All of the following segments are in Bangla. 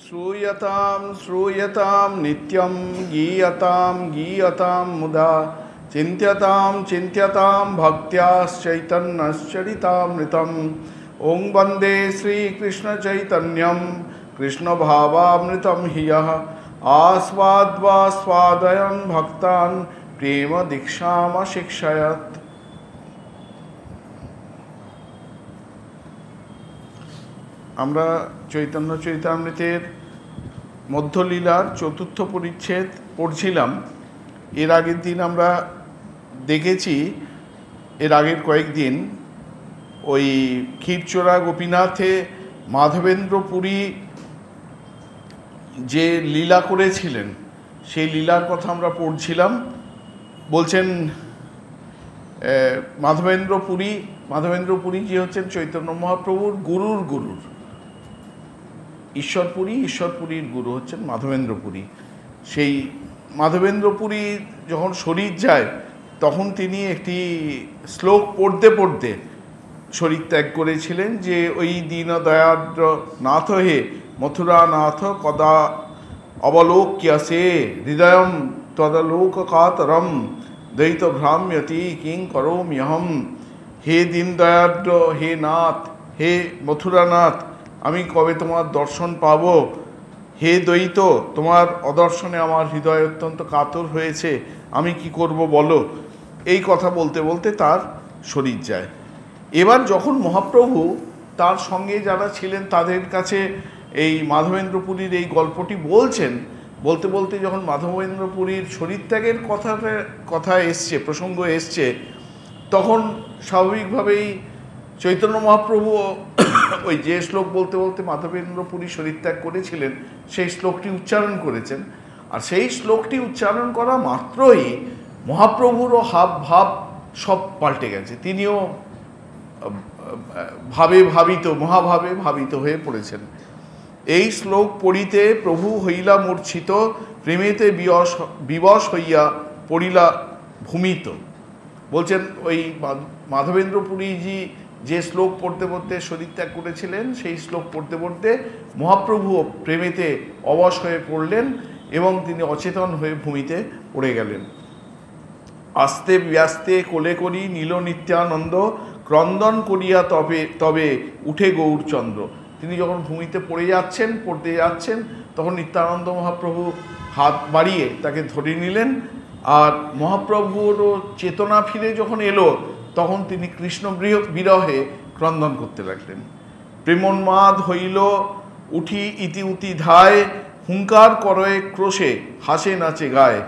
श्रूयतां श्रूयतां नित्यं गीयतां गीयतां मुदा चिन्त्यतां चिन्त्यतां भक्त्याश्चैतन्यश्चरितामृतम् ॐ वन्दे श्रीकृष्णचैतन्यं कृष्णभावामृतं हि यः आस्वाद्वास्वादयन् भक्तान् प्रेमदीक्षामशिक्षयत्। আমরা চৈতন্য চরিতামৃতের মধ্যলীলার চতুর্থ পরিচ্ছেদ পড়ছিলাম। এর আগের দিন আমরা দেখেছি, এর আগের কয়েকদিন ওই ক্ষীরচোরা গোপীনাথে মাধবেন্দ্র পুরী যে লীলা করেছিলেন সেই লীলার কথা আমরা পড়ছিলাম। বলছেন মাধবেন্দ্র পুরী যে হচ্ছেন চৈতন্য মহাপ্রভুর গুরুর গুরুর, ঈশ্বরপুরীর গুরু হচ্ছেন মাধবেন্দ্র পুরী। সেই মাধবেন্দ্র পুরী যখন শরীর যায় তখন তিনি একটি শ্লোক পড়তে পড়তে শরীর ত্যাগ করেছিলেন, যে ওই দীনদয়াদ্র নাথ হে মথুরা নাথ কদা অবলোক্যসে হৃদয়ম তদালোককাতরম দ্বৈত ভ্রাম্যতি কিং করোম্যহম। হে দীনদয়াদ্র, হে নাথ, হে মথুরানাথ, আমি কবে তোমার দর্শন পাব? হে দ্বৈত, তোমার অদর্শনে আমার হৃদয় অত্যন্ত কাতর হয়েছে, আমি কি করব বলো। এই কথা বলতে বলতে তার শরীর যায়। এবার যখন মহাপ্রভু তার সঙ্গে যারা ছিলেন তাদের কাছে এই মাধবেন্দ্র পুরীর এই গল্পটি বলছেন, বলতে বলতে যখন মাধবেন্দ্র পুরীর শরীর ত্যাগের কথা এসছে, প্রসঙ্গ এসছে, তখন স্বাভাবিকভাবেই চৈতন্য মহাপ্রভু ওই যে শ্লোক বলতে বলতে মাধবেন্দ্র পুরী শরীর ত্যাগ করেছিলেন সেই শ্লোকটি উচ্চারণ করেছেন। আর সেই শ্লোকটি উচ্চারণ করা মাত্রই মহাপ্রভুরও হাব ভাব সব পাল্টে গেছে। তিনিও মহাভাবে ভাবিত হয়ে পড়েছেন। এই শ্লোক পড়িতে প্রভু হইলা মূর্ছিত, প্রেমেতে বিবশ হইয়া পড়িলা ভূমিত। বলছেন ওই মাধবেন্দ্র পুরীজি যে শ্লোক পড়তে পড়তে শরীর ত্যাগ করেছিলেন সেই শ্লোক পড়তে পড়তে মহাপ্রভুও প্রেমেতে অবশ হয়ে পড়লেন এবং তিনি অচেতন হয়ে ভূমিতে পড়ে গেলেন। আস্তে ব্যস্তে কোলে করি নীল নিত্যানন্দ, ক্রন্দন করিয়া তবে উঠে গৌরচন্দ্র। তিনি যখন ভূমিতে পড়তে যাচ্ছেন তখন নিত্যানন্দ মহাপ্রভু হাত বাড়িয়ে তাকে ধরে নিলেন। আর মহাপ্রভুরও চেতনা ফিরে যখন এলো তখন তিনি কৃষ্ণ বিরহে ক্রন্দন করতে লাগলেন। প্রেমোন্মাদ হইল উঠি ইতি উতি ধায়, হুঙ্কার করয়ে ক্রোশে হাসে নাচে গায়।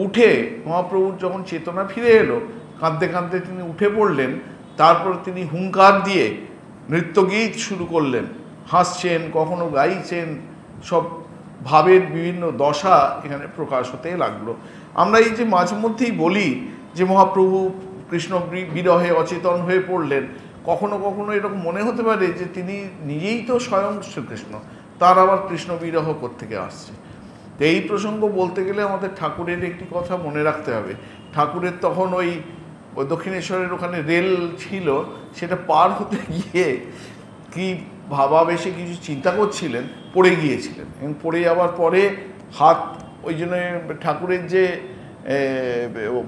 উঠে মহাপ্রভুর যখন চেতনা ফিরে এলো, কাঁদতে কাঁদতে তিনি উঠে পড়লেন। তারপর তিনি হুঙ্কার দিয়ে নৃত্যগীত শুরু করলেন, হাসছেন, কখনো গাইছেন, সব ভাবের বিভিন্ন দশা এখানে প্রকাশ হতে লাগলো। আমরা এই যে মাঝে মধ্যেই বলি যে মহাপ্রভু কৃষ্ণ বিরহে অচেতন হয়ে পড়লেন, কখনো কখনো এরকম মনে হতে পারে যে তিনি নিজেই তো স্বয়ং শ্রীকৃষ্ণ, তার আবার কৃষ্ণ বিরহ কোত্থেকে আসছে। তো এই প্রসঙ্গ বলতে গেলে আমাদের ঠাকুরের একটি কথা মনে রাখতে হবে। ঠাকুরের তখন ওই দক্ষিণেশ্বরের ওখানে রেল ছিল, সেটা পার হতে গিয়ে কি ভাবাবেশে কিছু চিন্তা করছিলেন, পড়ে গিয়েছিলেন এবং পড়ে যাওয়ার পরে হাত, ওই জন্য ঠাকুরের যে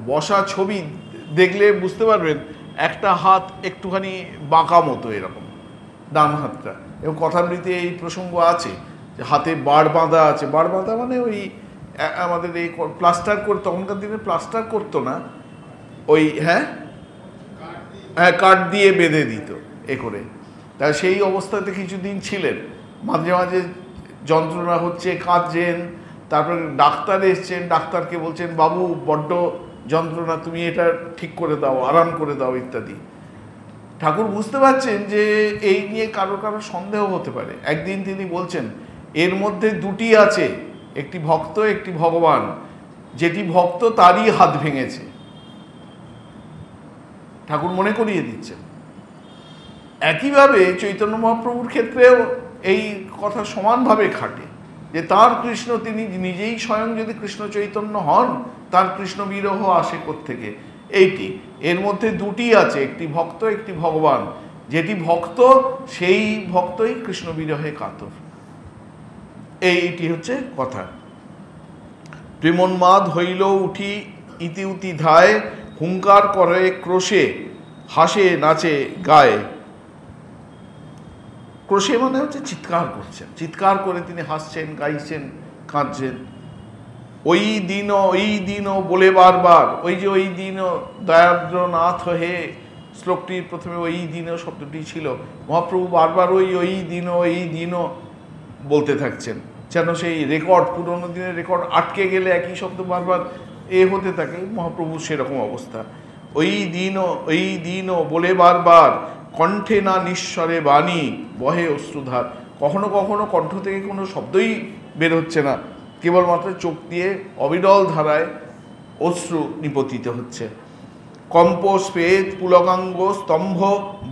বসা ছবি দেখলে বুঝতে পারবেন একটা হাত একটুখানি বাঁকা মতো এরকম, ডান হাতটা। এবং কথামৃতে এই প্রসঙ্গ আছে যে হাতে বাড় বাঁধা আছে। বাড় বাঁধা মানে ওই আমাদের এই প্লাস্টার করে, তখনকার দিনে প্লাস্টার করতো না, ওই হ্যাঁ কাঠ দিয়ে বেঁধে দিত এ করে। তা সেই অবস্থাতে কিছুদিন ছিলেন, মাঝে মাঝে যন্ত্রণা হচ্ছে, কাঁদছেন। তারপরে ডাক্তার এসছেন, ডাক্তারকে বলছেন বাবু বড্ড যন্ত্রণা, তুমি এটা ঠিক করে দাও, আরাম করে দাও ইত্যাদি। ঠাকুর বুঝতে পারছেন যে এই নিয়ে কারো সন্দেহ হতে পারে। একদিন তিনি বলছেন এর মধ্যে দুটি আছে, একটি ভক্ত একটি ভগবান, যেটি ভক্ত তারই হাত ভেঙেছে। ঠাকুর মনে করিয়ে দিচ্ছেন। একইভাবে চৈতন্য মহাপ্রভুর ক্ষেত্রেও এই কথা সমানভাবে খাটে যে তার কৃষ্ণ, তিনি নিজেই স্বয়ং যদি কৃষ্ণ চৈতন্য হন, তার কৃষ্ণ বিরহ আসে কোত্থেকে? এইটি, এর মধ্যে দুটি আছে, একটি ভক্ত একটি ভগবান। যেটি ভক্ত সেই ভক্তই কৃষ্ণ বিরহে কাতর। এইটি হচ্ছে কথা। প্রেমোন্মাদ হইল উঠি ইতি উতি ধায়, হুঙ্কার করে ক্রোশে, হাসে নাচে গায়ে। ক্রোশে মানে হচ্ছে চিৎকার করছেন, চিৎকার করে তিনি হাসছেন, গাইছেন, কাঁদছেন। ওই দিনও বলে বারবার, ওই যে ওই দিনও দয়াদ্রনাথ হে, শ্লোকটির প্রথমে ওই দিনও শব্দটি ছিল। মহাপ্রভু বারবার ওই দিনও বলতে থাকছেন, যেন সেই রেকর্ড, পুরোনো দিনের রেকর্ড আটকে গেলে একই শব্দ বারবার হতে থাকে। মহাপ্রভু সেরকম অবস্থা। ওই দিনও বলে বারবার, কণ্ঠে না নিঃস্বরে বাণী, বহে অশ্রুধার। কখনো কখনো কণ্ঠ থেকে কোনো শব্দই বের হচ্ছে না, কেবলমাত্র চোখ দিয়ে অবিরল ধারায় অশ্রু নিপতিত হচ্ছে। কম্প স্বেদ পুলকাঙ্গ স্তম্ভ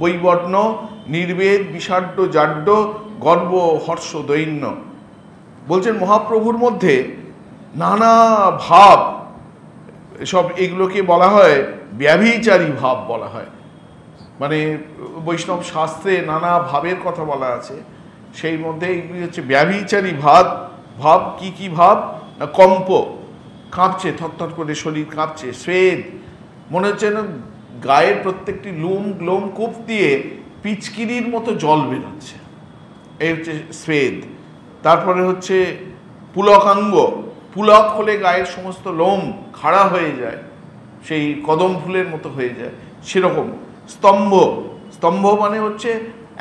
বৈবর্ণ, নির্বেদ বিষাড্য জাড্য, গর্ব হর্ষ দৈন্য। বলছেন মহাপ্রভুর মধ্যে নানা ভাব, সব এগুলোকে বলা হয় ব্যভিচারী ভাব বলা হয়। মানে বৈষ্ণব শাস্ত্রে নানা ভাবের কথা বলা আছে, সেই মধ্যে এগুলি হচ্ছে ব্যভিচারী ভাব। কি ভাব না, কম্প, কাঁপছে, থরথর করে শরীর কাঁপছে। স্বেদ, মনে হচ্ছে না গায়ের প্রত্যেকটি লোম কূপ দিয়ে পিচকিরির মতো জল বেরোচ্ছে, এই হচ্ছে স্বেদ। তারপরে হচ্ছে পুলকাঙ্গ, পুলক হলে গায়ের সমস্ত লোম খাড়া হয়ে যায়, সেই কদম ফুলের মতো হয়ে যায়, সেরকম। স্তম্ভ মানে হচ্ছে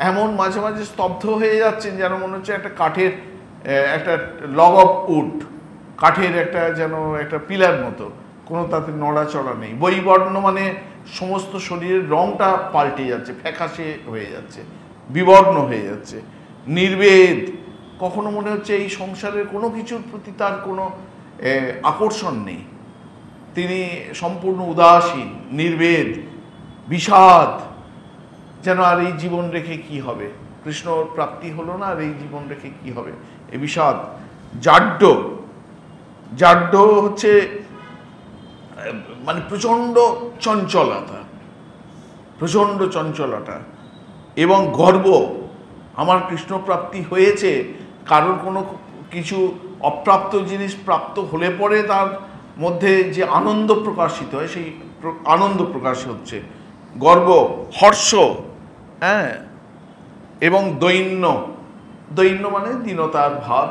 এমন মাঝে মাঝে স্তব্ধ হয়ে যাচ্ছেন, যেন মনে হচ্ছে একটা কাঠের, একটা লগ অফ উড, কাঠের একটা যেন একটা পিলার মতো, কোনো তাতে নড়াচড়া নেই। বৈবর্ণ মানে সমস্ত শরীরের রংটা পাল্টে যাচ্ছে, ফ্যাকাশে হয়ে যাচ্ছে, বিবর্ণ হয়ে যাচ্ছে। নির্বেদ, কখনো মনে হচ্ছে এই সংসারের কোনো কিছুর প্রতি তার কোনো আকর্ষণ নেই, তিনি সম্পূর্ণ উদাসীন, নির্বেদ। বিষাদ, যেন আর এই জীবন রেখে কি হবে, কৃষ্ণ প্রাপ্তি হলো না, আর এই জীবন রেখে কি হবে, এই বিষাদ। জাড্য হচ্ছে মানে প্রচণ্ড চঞ্চলতা এবং গর্ব, আমার কৃষ্ণ প্রাপ্তি হয়েছে। কারোর কোনো কিছু অপ্রাপ্ত জিনিস প্রাপ্ত হলে পরে তার মধ্যে যে আনন্দ প্রকাশিত হয়, সেই আনন্দ প্রকাশ হচ্ছে। গর্ব, হর্ষ, হ্যাঁ, এবং দৈন্য মানে দীনতার ভাব।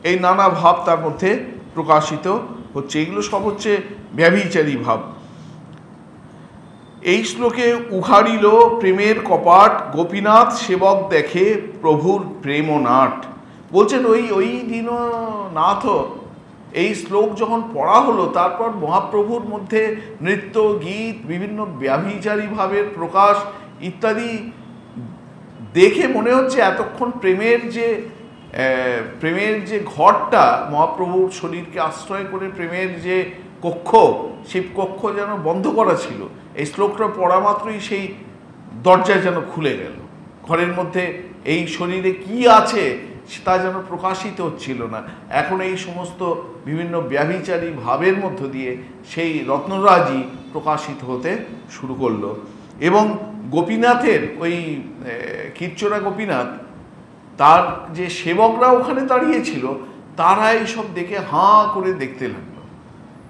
এই নানা ভাব তার মধ্যে প্রকাশিত হচ্ছে। এগুলো সব হচ্ছে ব্যভিচারী ভাব। এই শ্লোকে উঘাড়িল প্রেমের কপাট, গোপীনাথ সেবক দেখে প্রভুর প্রেমনাট। বলছেন ওই দীননাথ, এই শ্লোক যখন পড়া হলো, তারপর মহাপ্রভুর মধ্যে নৃত্য, গীত, বিভিন্ন ব্যভিচারী ভাবের প্রকাশ ইত্যাদি দেখে মনে হচ্ছে এতক্ষণ প্রেমের যে ঘরটা, মহাপ্রভুর শরীরকে আশ্রয় করে প্রেমের যে কক্ষ, সেই কক্ষ যেন বন্ধ করা ছিল। এই শ্লোকটা পড়া মাত্রই সেই দরজা যেন খুলে গেল, ঘরের মধ্যে এই শরীরে কি আছে তা যেন প্রকাশিত হচ্ছিল না। এখন এই সমস্ত বিভিন্ন ব্যভিচারী ভাবের মধ্য দিয়ে সেই রত্নরাজি প্রকাশিত হতে শুরু করলো। এবং গোপীনাথের ওই কীর্চনা গোপীনাথ, তার যে সেবকরা ওখানে দাঁড়িয়েছিল, তারা এইসব দেখে হাঁ করে দেখতে লাগলো।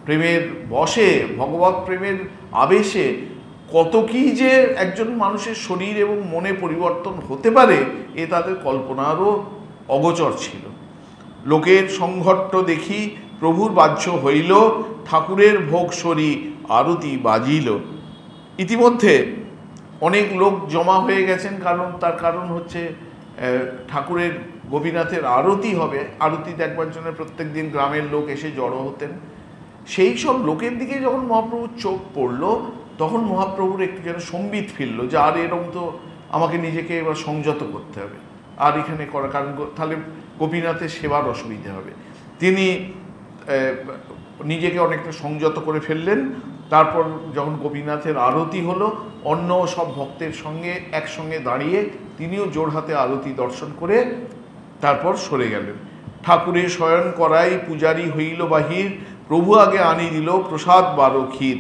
প্রেমের বশে, ভগবত প্রেমের আবেশে কত কি যে একজন মানুষের শরীর এবং মনে পরিবর্তন হতে পারে, এ তাদের কল্পনারও অগোচর ছিল। লোকের সংঘট্ট দেখি প্রভুর বাহ্য হইল, ঠাকুরের ভোগ সরি আরতি বাজিল। ইতিমধ্যে অনেক লোক জমা হয়ে গেছেন, তার কারণ হচ্ছে ঠাকুরের গোপীনাথের আরতি হবে। আরতি দেখবার জন্য প্রত্যেক দিন গ্রামের লোক এসে জড়ো হতেন। সেই সব লোকের দিকে যখন মহাপ্রভুর চোখ পড়ল, তখন মহাপ্রভুর একটু যেন সম্বিত ফিরল, যে আর এরকম তো আমাকে নিজেকে এবার সংযত করতে হবে, আর এখানে করা, কারণ তাহলে গোপীনাথের সেবার অসুবিধে হবে। তিনি নিজেকে অনেকটা সংযত করে ফেললেন। তারপর যখন গোপীনাথের আরতি হলো, অন্য সব ভক্তের সঙ্গে একসঙ্গে দাঁড়িয়ে তিনিও জোড়হাতে আরতি দর্শন করে তারপর সরে গেলেন। ঠাকুরের শয়ন করাই পূজারী হইল বাহির, প্রভু আগে আনি দিল প্রসাদ 12 ক্ষীর।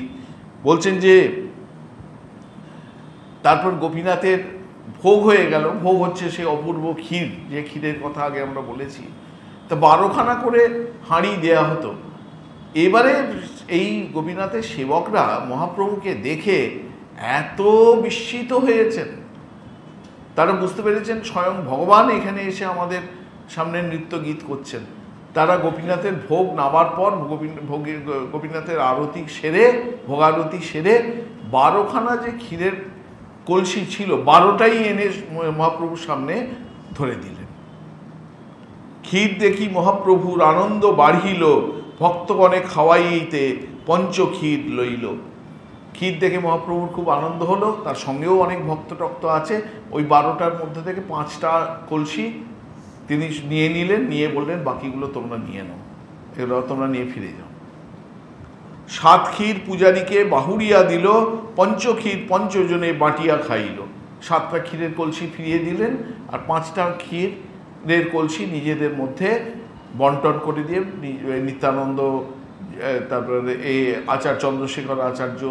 বলছেন যে তারপর গোপীনাথের ভোগ হয়ে গেল। ভোগ হচ্ছে সেই অপূর্ব ক্ষীর, যে ক্ষীরের কথা আগে আমরা বলেছি। তা 12খানা করে হাঁড়ি দেয়া হতো। এবারে এই গোপীনাথের সেবকরা মহাপ্রভুকে দেখে এত বিস্মিত হয়েছেন, তারা বুঝতে পেরেছেন স্বয়ং ভগবান এখানে এসে আমাদের সামনে নৃত্য গীত করছেন। তারা গোপীনাথের ভোগ নামার পর গোপীনাথের আরতি সেরে, ভোগারতি সেরে 12খানা যে ক্ষীরের কলসি ছিল 12টাই এনে মহাপ্রভুর সামনে ধরে দিলেন। ক্ষীর দেখি মহাপ্রভুর আনন্দ বাড়িল, ভক্তগণে খাওয়াইতে পঞ্চক্ষীর লইল। ক্ষীর দেখে মহাপ্রভুর খুব আনন্দ হলো, তার সঙ্গেও অনেক ভক্ত আছে। ওই 12টার মধ্যে থেকে 5টা কলসি তিনি নিয়ে নিলেন, নিয়ে বললেন বাকিগুলো তোমরা নিয়ে নাও, এগুলো তোমরা নিয়ে ফিরে যাও। 7 ক্ষীর পূজারীকে বাহুরিয়া দিল, পঞ্চক্ষীর পঞ্চজনে বাটিয়া খাইল। 7টা ক্ষীরের কলসি ফিরিয়ে দিলেন, আর 5টা ক্ষীরের কলসি নিজেদের মধ্যে বন্টন করে দিয়ে নিত্যানন্দ, তারপরে এই আচার্য চন্দ্রশেখর আচার্য,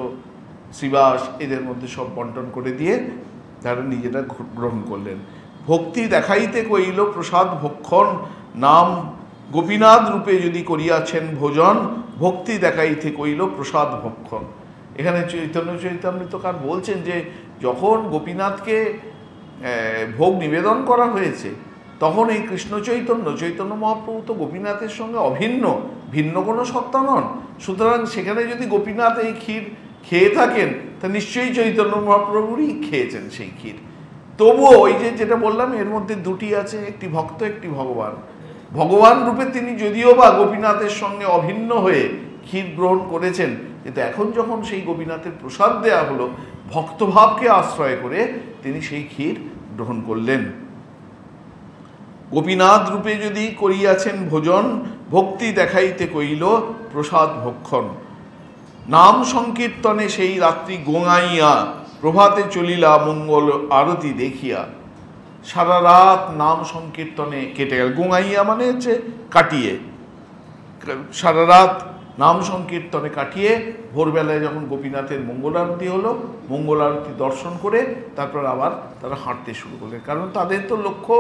শ্রীবাস, এদের মধ্যে সব বন্টন করে দিয়ে তারা নিজেরা গ্রহণ করলেন। ভক্তি দেখাইতে কইল প্রসাদ ভক্ষণ, নাম গোপীনাথ রূপে যদি করিয়াছেন ভোজন, ভক্তি দেখাইতে কইল প্রসাদ ভক্ষণ। এখানে চৈতন্য চরিতামৃতকার বলছেন যে যখন গোপীনাথকে ভোগ নিবেদন করা হয়েছে তখন এই কৃষ্ণ চৈতন্য মহাপ্রভু তো গোপীনাথের সঙ্গে অভিন্ন, ভিন্ন কোনো সত্তা নন। সুতরাং সেখানে যদি গোপীনাথ এই ক্ষীর খেয়ে থাকেন তা নিশ্চয়ই চৈতন্য মহাপ্রভুরই খেয়েছেন সেই ক্ষীর। তবুও ওই যেটা বললাম, এর মধ্যে দুটি আছে, একটি ভক্ত, একটি ভগবান। ভগবান রূপে তিনি যদিও বা গোপীনাথের সঙ্গে অভিন্ন হয়ে ক্ষীর গ্রহণ করেছেন, কিন্তু এখন যখন সেই গোপীনাথের প্রসাদ দেয়া হলো, ভক্তভাবকে আশ্রয় করে তিনি সেই ক্ষীর গ্রহণ করলেন। গোপীনাথ রূপে যদি করিয়াছেন ভোজন, ভক্তি দেখাইতে কইল প্রসাদ ভক্ষণ। নাম সংকীর্তনে সেই রাত্রি গোঙাইয়া, প্রভাতে চলিলা মঙ্গল আরতি দেখিয়া। সারা রাত নাম সংকীর্তনে কেটে গেল। গোঙাইয়া মানে হচ্ছে কাটিয়ে, সারা রাত নাম সংকীর্তনে কাটিয়ে ভোরবেলায় যখন গোপীনাথের মঙ্গল আরতি হলো, মঙ্গল আরতি দর্শন করে তারপর আবার তারা হাঁটতে শুরু করলেন। কারণ তাদের তো লক্ষ্য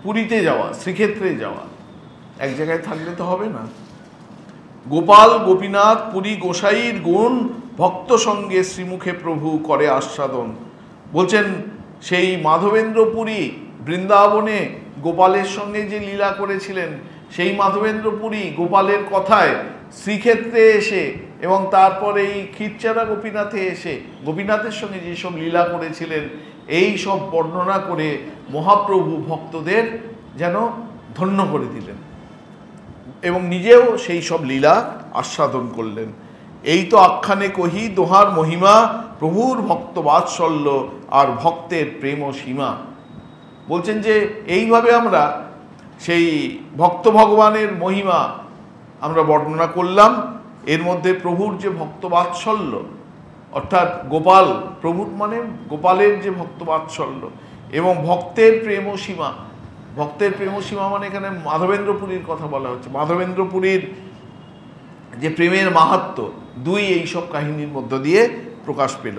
পুরীতে যাওয়া, শ্রীক্ষেত্রে যাওয়া, এক জায়গায় থাকলে তো হবে না। গোপাল গোপীনাথ পুরী গোসাইর গুণ, ভক্ত সঙ্গে শ্রীমুখে প্রভু করে আস্বাদন। বলছেন সেই মাধবেন্দ্র পুরী বৃন্দাবনে গোপালের সঙ্গে যে লীলা করেছিলেন, সেই মাধবেন্দ্র পুরী গোপালের কথায় শ্রীক্ষেত্রে এসে এবং তারপরে এই ক্ষীরচারা গোপীনাথে এসে গোপীনাথের সঙ্গে যেসব লীলা করেছিলেন, এই সব বর্ণনা করে মহাপ্রভু ভক্তদের যেন ধন্য করে দিলেন এবং নিজেও সেই সব লীলা আস্বাদন করলেন। এই তো আখ্যানে কহি দোহার মহিমা, প্রভুর ভক্ত বাৎসল্য আর ভক্তের প্রেম সীমা। বলছেন যে এইভাবে আমরা সেই ভক্ত ভগবানের মহিমা আমরা বর্ণনা করলাম। এর মধ্যে প্রভুর যে ভক্ত বাৎসল্য, অর্থাৎ গোপাল, প্রভুর মানে গোপালের যে ভক্ত বাৎসল্য এবং ভক্তের প্রেম সীমা। ভক্তের প্রেম সীমা মানে এখানে মাধবেন্দ্রপুরীর কথা বলা হচ্ছে। মাধবেন্দ্রপুরীর যে প্রেমের মাহাত্ম্য, দুই এইসব কাহিনীর মধ্য দিয়ে প্রকাশ পেল।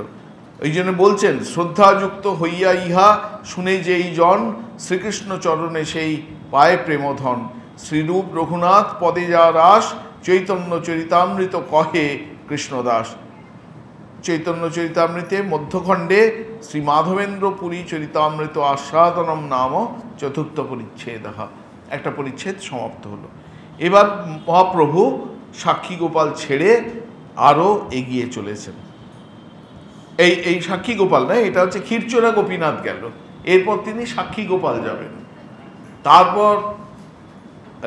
ওই জন্য বলছেন শ্রদ্ধাযুক্ত হইয়া ইহা শুনে যেই জন, শ্রীকৃষ্ণ চরণে সেই পায় প্রেমধন। শ্রীরূপ রঘুনাথ পদে যা রাস, চৈতন্য চরিতামৃত কহে কৃষ্ণদাস। চৈতন্য চরিতামৃতে মধ্যখণ্ডে শ্রী মাধবেন্দ্র পুরী চরিতামৃত আস্বাদনম নাম চতুর্থ পরিচ্ছেদ, একটা পরিচ্ছেদ সমাপ্ত হলো। এবার মহাপ্রভু সাক্ষী গোপাল ছেড়ে আরও এগিয়ে চলেছেন। এই সাক্ষী গোপাল না, এটা হচ্ছে ক্ষীরচোরা গোপীনাথ গেল, এরপর তিনি সাক্ষী গোপাল যাবেন। তারপর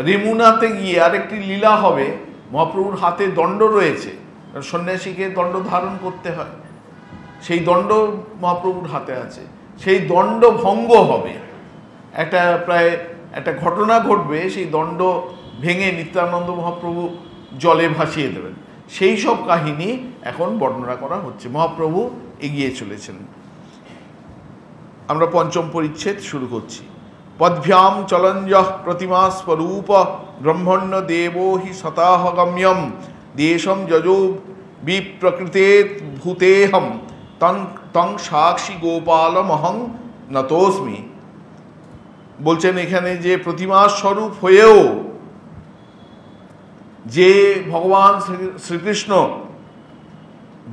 রেমুনাতে গিয়ে আরেকটি লীলা হবে। মহাপ্রভুর হাতে দণ্ড রয়েছে, সন্ন্যাসীকে দণ্ড ধারণ করতে হয়, সেই দণ্ড মহাপ্রভুর হাতে আছে। সেই দণ্ড ভঙ্গ হবে, প্রায় একটা ঘটনা ঘটবে, সেই দণ্ড ভেঙে নিত্যানন্দ মহাপ্রভু জলে ভাসিয়ে দেবেন। সেই সব কাহিনী এখন বর্ণনা করা হচ্ছে। মহাপ্রভু এগিয়ে চলেছেন। আমরা পঞ্চম পরিচ্ছেদ শুরু করছি। পদ্ভ্যাম চলঞ্জঃ প্রতিমা স্বরূপ, ব্রহ্মণ্য দেবো হি সতাহগম্যম, দেশম যজো বিপ্রকৃতে ভূতেহম, তং সাক্ষী গোপালমহং নতোস্মি। বলছেন এখানে যে প্রতিমা স্বরূপ হয়েও যে ভগবান শ্রীকৃষ্ণ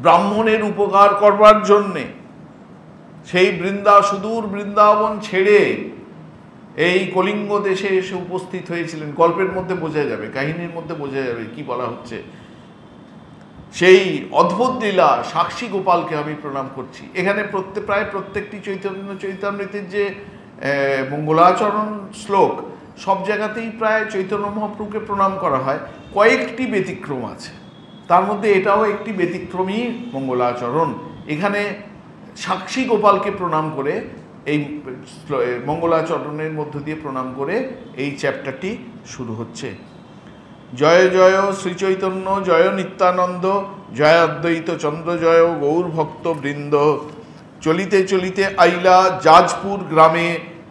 ব্রাহ্মণের উপকার করবার জন্যে সেই সুদূর বৃন্দাবন ছেড়ে এই কলিঙ্গ দেশে এসে উপস্থিত হয়েছিলেন। গল্পের মধ্যে বোঝা যাবে, কাহিনীর মধ্যে বোঝা যাবে কি বলা হচ্ছে। সেই অদ্ভুত লীলা সাক্ষী গোপালকে আমি প্রণাম করছি। এখানে প্রায় প্রত্যেকটি চৈতন্য চৈতামৃতের যে মঙ্গলাচরণ শ্লোক, সব জায়গাতেই প্রায় চৈতন্য মহাপ্রভুকে প্রণাম করা হয়। কয়েকটি ব্যতিক্রম আছে, তার মধ্যে এটাও একটি ব্যতিক্রমী মঙ্গলাচরণ। এখানে সাক্ষী গোপালকে প্রণাম করে, এই মঙ্গলাচরণের মধ্য দিয়ে প্রণাম করে এই চ্যাপ্টারটি শুরু হচ্ছে। জয় জয় শ্রীচৈতন্য, জয় নিত্যানন্দ, জয় অদ্বৈত চন্দ্র, জয় গৌর ভক্ত বৃন্দ। চলিতে চলিতে আইলা জাজপুর গ্রামে,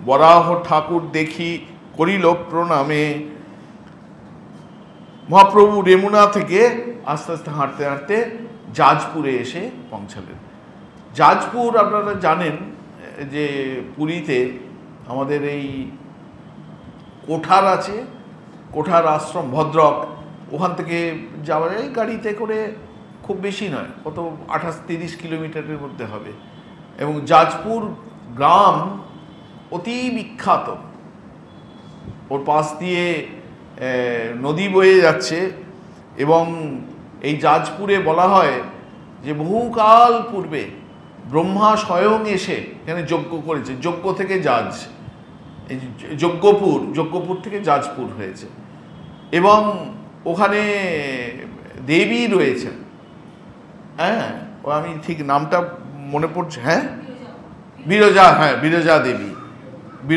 বরাহ ঠাকুর দেখি করিল প্রণামে। মহাপ্রভু রেমুনা থেকে আস্তে আস্তে হাঁটতে হাঁটতে জাজপুরে এসে পৌঁছালেন। জাজপুর আপনারা জানেন যে পুরীতে আমাদের এই কোঠার আছে, কোঠার আশ্রম ভদ্রক, ওখান থেকে যাওয়া যায় গাড়িতে করে, খুব বেশি নয়, কত 28-30 কিলোমিটারের মধ্যে হবে। এবং জাজপুর গ্রাম অতি বিখ্যাত, ওর পাশ দিয়ে নদী বয়ে যাচ্ছে। এবং এই জাজপুরে বলা হয় যে বহুকাল পূর্বে ব্রহ্মা স্বয়ং এসে এখানে যজ্ঞ করেছে। যজ্ঞ থেকে জাজ, এই যজ্ঞপুর থেকে জাজপুর হয়েছে। এবং ওখানে দেবী রয়েছেন, হ্যাঁ, ও আমি ঠিক নামটা মনে পড়ছে, হ্যাঁ,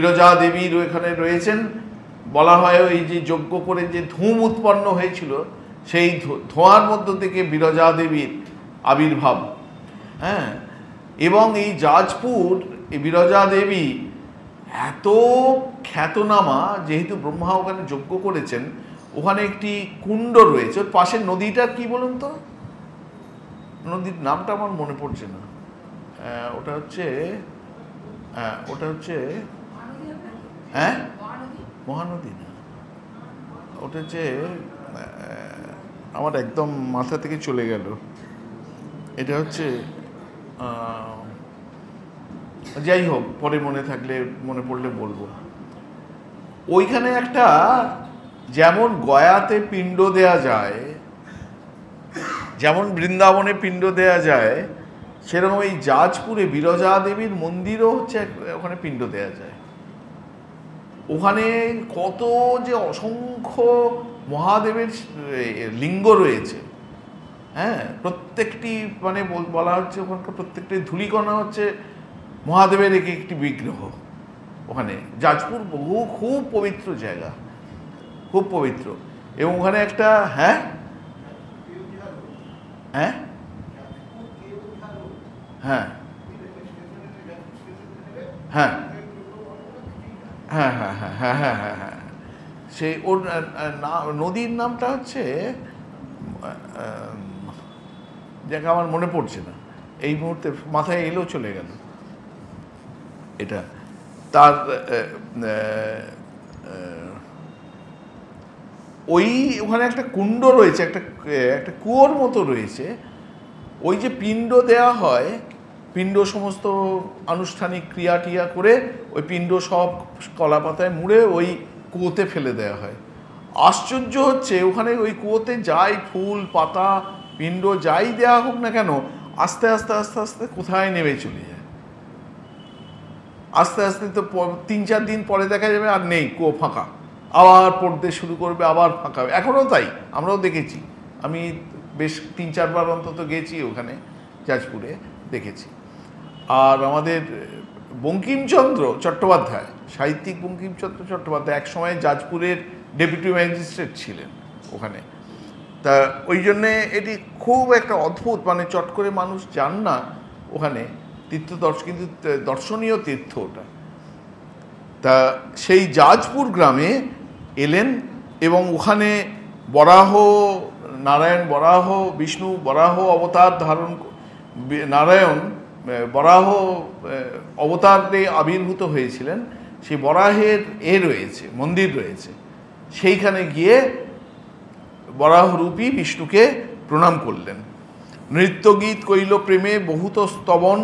বিরজা দেবী এখানে রয়েছেন। বলা হয় ওই যে যজ্ঞ করে যে ধূম উৎপন্ন হয়েছিল, সেই ধোঁয়ার মধ্য থেকে বিরজা দেবীর আবির্ভাব। হ্যাঁ, এবং এই জাজপুর, এই বিরজা দেবী এত খ্যাতনামা, যেহেতু ব্রহ্মা ওখানে যজ্ঞ করেছেন, ওখানে একটি কুণ্ড রয়েছে। ওর পাশের নদীটা কি বলুন তো, নদীর নামটা আমার মনে পড়ছে না। ওটা হচ্ছে হ্যাঁ, মহানদী না, ওটা হচ্ছে, আমার একদম মাথা থেকে চলে গেল। এটা হচ্ছে, যাই হোক, পরে মনে পড়লে বলবো। ওইখানে একটা, যেমন গয়াতে পিণ্ড দেয়া যায়, যেমন বৃন্দাবনে পিণ্ড দেয়া যায়, সেরকম এই জাজপুরে বিরজা দেবীর মন্দিরও হচ্ছে, ওখানে পিণ্ড দেয়া যায়। ওখানে কত যে অসংখ্য মহাদেবের লিঙ্গ রয়েছে, হ্যাঁ, প্রত্যেকটি মানে বলা হচ্ছে ওখানকার প্রত্যেকটি ধূলিকণা হচ্ছে মহাদেবের একটি বিগ্রহ। ওখানে জাজপুর খুব পবিত্র জায়গা, খুব পবিত্র। এবং ওখানে একটা, হ্যাঁ হ্যাঁ হ্যাঁ হ্যাঁ হ্যাঁ হ্যাঁ হ্যাঁ হ্যাঁ হ্যাঁ হ্যাঁ হ্যাঁ সেই ওর নদীর নামটা হচ্ছে, যাকে আমার মনে পড়ছে না এই মুহূর্তে, মাথায় এলেও চলে গেল এটা। তার ওখানে একটা কুণ্ড রয়েছে, একটা কুয়োর মতো রয়েছে। ওই যে পিণ্ড দেয়া হয়, পিণ্ড সমস্ত আনুষ্ঠানিক ক্রিয়া টিয়া করে ওই পিণ্ড সব কলা পাতায় মুড়ে ওই কুয়োতে ফেলে দেওয়া হয়। আশ্চর্য হচ্ছে, ওখানে ওই কুয়োতে যাই ফুল পাতা পিণ্ড যাই দেওয়া হোক না কেন, আস্তে আস্তে আস্তে আস্তে কোথায় নেমে চলে যায়। আস্তে আস্তে তো 3-4 দিন পরে দেখা যাবে আর নেই, কুয়ো ফাঁকা, আবার পড়তে শুরু করবে, আবার ফাঁকা হবে। এখনও তাই, আমরাও দেখেছি। আমি বেশ 3-4 বার অন্তত গেছি ওখানে, জাজপুরে দেখেছি। আর আমাদের বঙ্কিমচন্দ্র চট্টোপাধ্যায়, সাহিত্যিক বঙ্কিমচন্দ্র চট্টোপাধ্যায় একসময় জাজপুরের ডেপুটি ম্যাজিস্ট্রেট ছিলেন ওখানে। তা ওই জন্যে এটি খুব একটা অদ্ভুত, মানে চট করে মানুষ যান না ওখানে, কিন্তু দর্শনীয় তীর্থ ওটা। তা সেই জাজপুর গ্রামে এলেন এবং ওখানে বিষ্ণু বরাহ অবতার ধারণ, নারায়ণ বরাহ অবতারে আবির্ভূত হয়েছিলেন। সেই বরাহের রয়েছে, মন্দির রয়েছে। সেইখানে গিয়ে বরাহরূপী বিষ্ণুকে প্রণাম করলেন। নৃত্যগীত করিল প্রেমে বহুত স্তবন,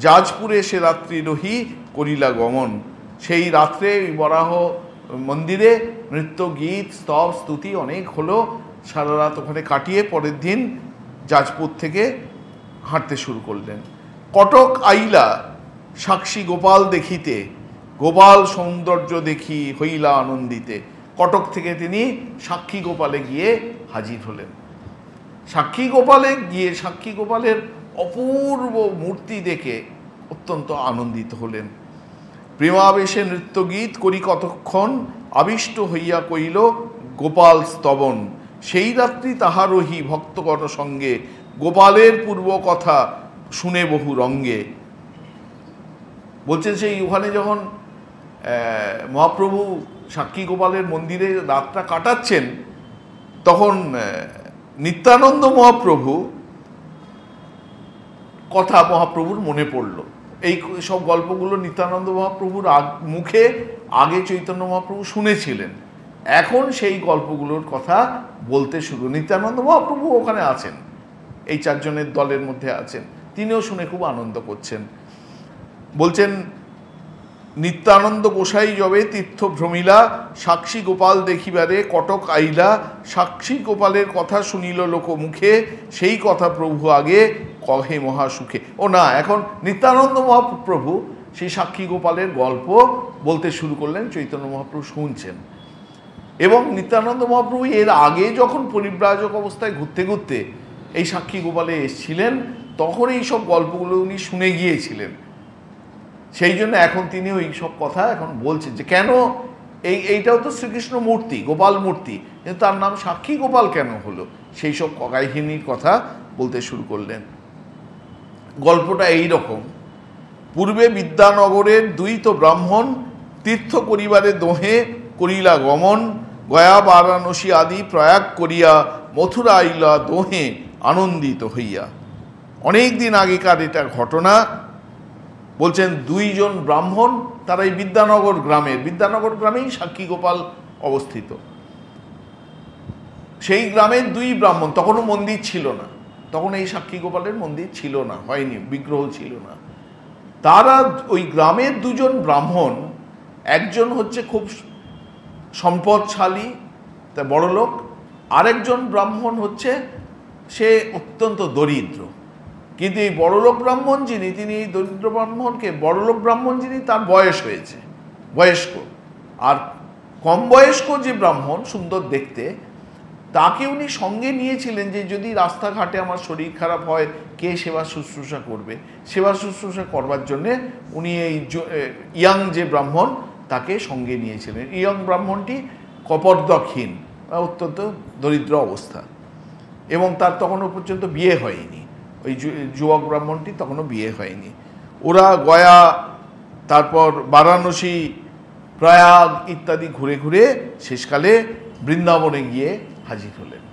যাজপুরে সে রাত্রি রহি করিলা গমন। সেই রাত্রে বরাহ মন্দিরে নৃত্য গীত স্তব স্তুতি অনেক হলো, সারা রাত ওখানে কাটিয়ে পরের দিন যাজপুর থেকে হাঁটতে শুরু করলেন। কটক আইলা সাক্ষী গোপাল দেখিতে, গোপাল সৌন্দর্য দেখি হইলা আনন্দিতে। কটক থেকে তিনি সাক্ষী গোপালে গিয়ে হাজির হলেন। সাক্ষী গোপালে গিয়ে সাক্ষী গোপালের অপূর্ব মূর্তি দেখে অত্যন্ত আনন্দিত হলেন। প্রেমাবেশে নৃত্যগীত করি কতক্ষণ, আবিষ্ট হইয়া কইল গোপাল স্তবন। সেই রাত্রি তাহারহি ভক্তগণ সঙ্গে, গোপালের পূর্ব কথা শুনে বহু রঙ্গে। বলছেন সেই ওখানে যখন মহাপ্রভু সাক্ষী গোপালের মন্দিরে রাতটা কাটাচ্ছেন, তখন নিত্যানন্দ মহাপ্রভু কথা মহাপ্রভুর মনে পড়ল। এই সব গল্পগুলো নিত্যানন্দ মহাপ্রভুর মুখে আগে চৈতন্য মহাপ্রভু শুনেছিলেন, এখন সেই গল্পগুলোর কথা বলতে শুরু। নিত্যানন্দ মহাপ্রভু ওখানে আছেন, এই চারজনের দলের মধ্যে আছেন, তিনিও শুনে খুব আনন্দ করছেন। বলছেন নিত্যানন্দ গোসাই যবে তীর্থ ভ্রমিলা, সাক্ষী গোপাল দেখিবারে কটক আইলা। সাক্ষী গোপালের কথা শুনিল লোক মুখে, সেই কথা প্রভু আগে কহে মহাসুখে। ও না, এখন নিত্যানন্দ মহাপ্রভু সেই সাক্ষী গোপালের গল্প বলতে শুরু করলেন, চৈতন্য মহাপ্রভু শুনছেন। এবং নিত্যানন্দ মহাপ্রভু এর আগে যখন পরিব্রাজক অবস্থায় ঘুরতে ঘুরতে এই সাক্ষী গোপালে এসেছিলেন, তখন এই সব গল্পগুলো উনি শুনে গিয়েছিলেন। সেই জন্য এখন তিনি ওই সব কথা এখন বলছেন যে কেন এইটাও তো শ্রীকৃষ্ণ মূর্তি, গোপাল মূর্তি, কিন্তু তার নাম সাক্ষী গোপাল কেন হলো, সেই সব কাহিনীর কথা বলতে শুরু করলেন। গল্পটা এই রকম। পূর্বে বিদ্যানগরের দুই তো ব্রাহ্মণ, তীর্থ করিবারে দোহে করিলা গমন। গয়া বারাণসী আদি প্রয়াগ করিয়া, মথুরা আইলা দোহে আনন্দিত হইয়া। অনেক দিন আগেকার এটা ঘটনা। বলছেন দুইজন ব্রাহ্মণ, তারা এই বিদ্যানগর গ্রামেই সাক্ষী গোপাল অবস্থিত। সেই গ্রামের দুই ব্রাহ্মণ, তখনও মন্দির ছিল না, তখন এই সাক্ষী গোপালের মন্দির ছিল না, হয়নি, বিগ্রহ ছিল না। তারা ওই গ্রামের দুজন ব্রাহ্মণ, একজন হচ্ছে খুব সম্পদশালী, তা বড় লোক, আরেকজন ব্রাহ্মণ হচ্ছে সে অত্যন্ত দরিদ্র। কিন্তু এই বড়লোক ব্রাহ্মণ যিনি, তিনি এই দরিদ্র ব্রাহ্মণকে, বড়লোক ব্রাহ্মণ যিনি, তার বয়স হয়েছে, বয়স্ক। আর কম বয়স্ক যে ব্রাহ্মণ, সুন্দর দেখতে, তাকে উনি সঙ্গে নিয়েছিলেন যে যদি রাস্তাঘাটে আমার শরীর খারাপ হয়, কে সেবা শুশ্রূষা করবে। সেবা শুশ্রূষা করবার জন্যে উনি এই ইয়াং যে ব্রাহ্মণ, তাকে সঙ্গে নিয়েছিলেন। ইয়ং ব্রাহ্মণটি কপর্দকহীন, অত্যন্ত দরিদ্র অবস্থা, এবং তার তখনও পর্যন্ত বিয়ে হয়নি। ওই যুবক ব্রাহ্মণটি তখনও বিয়ে হয়নি। ওরা গয়া, তারপর বারাণসী, প্রয়াগ ইত্যাদি ঘুরে ঘুরে শেষকালে বৃন্দাবনে গিয়ে হাজির হলেন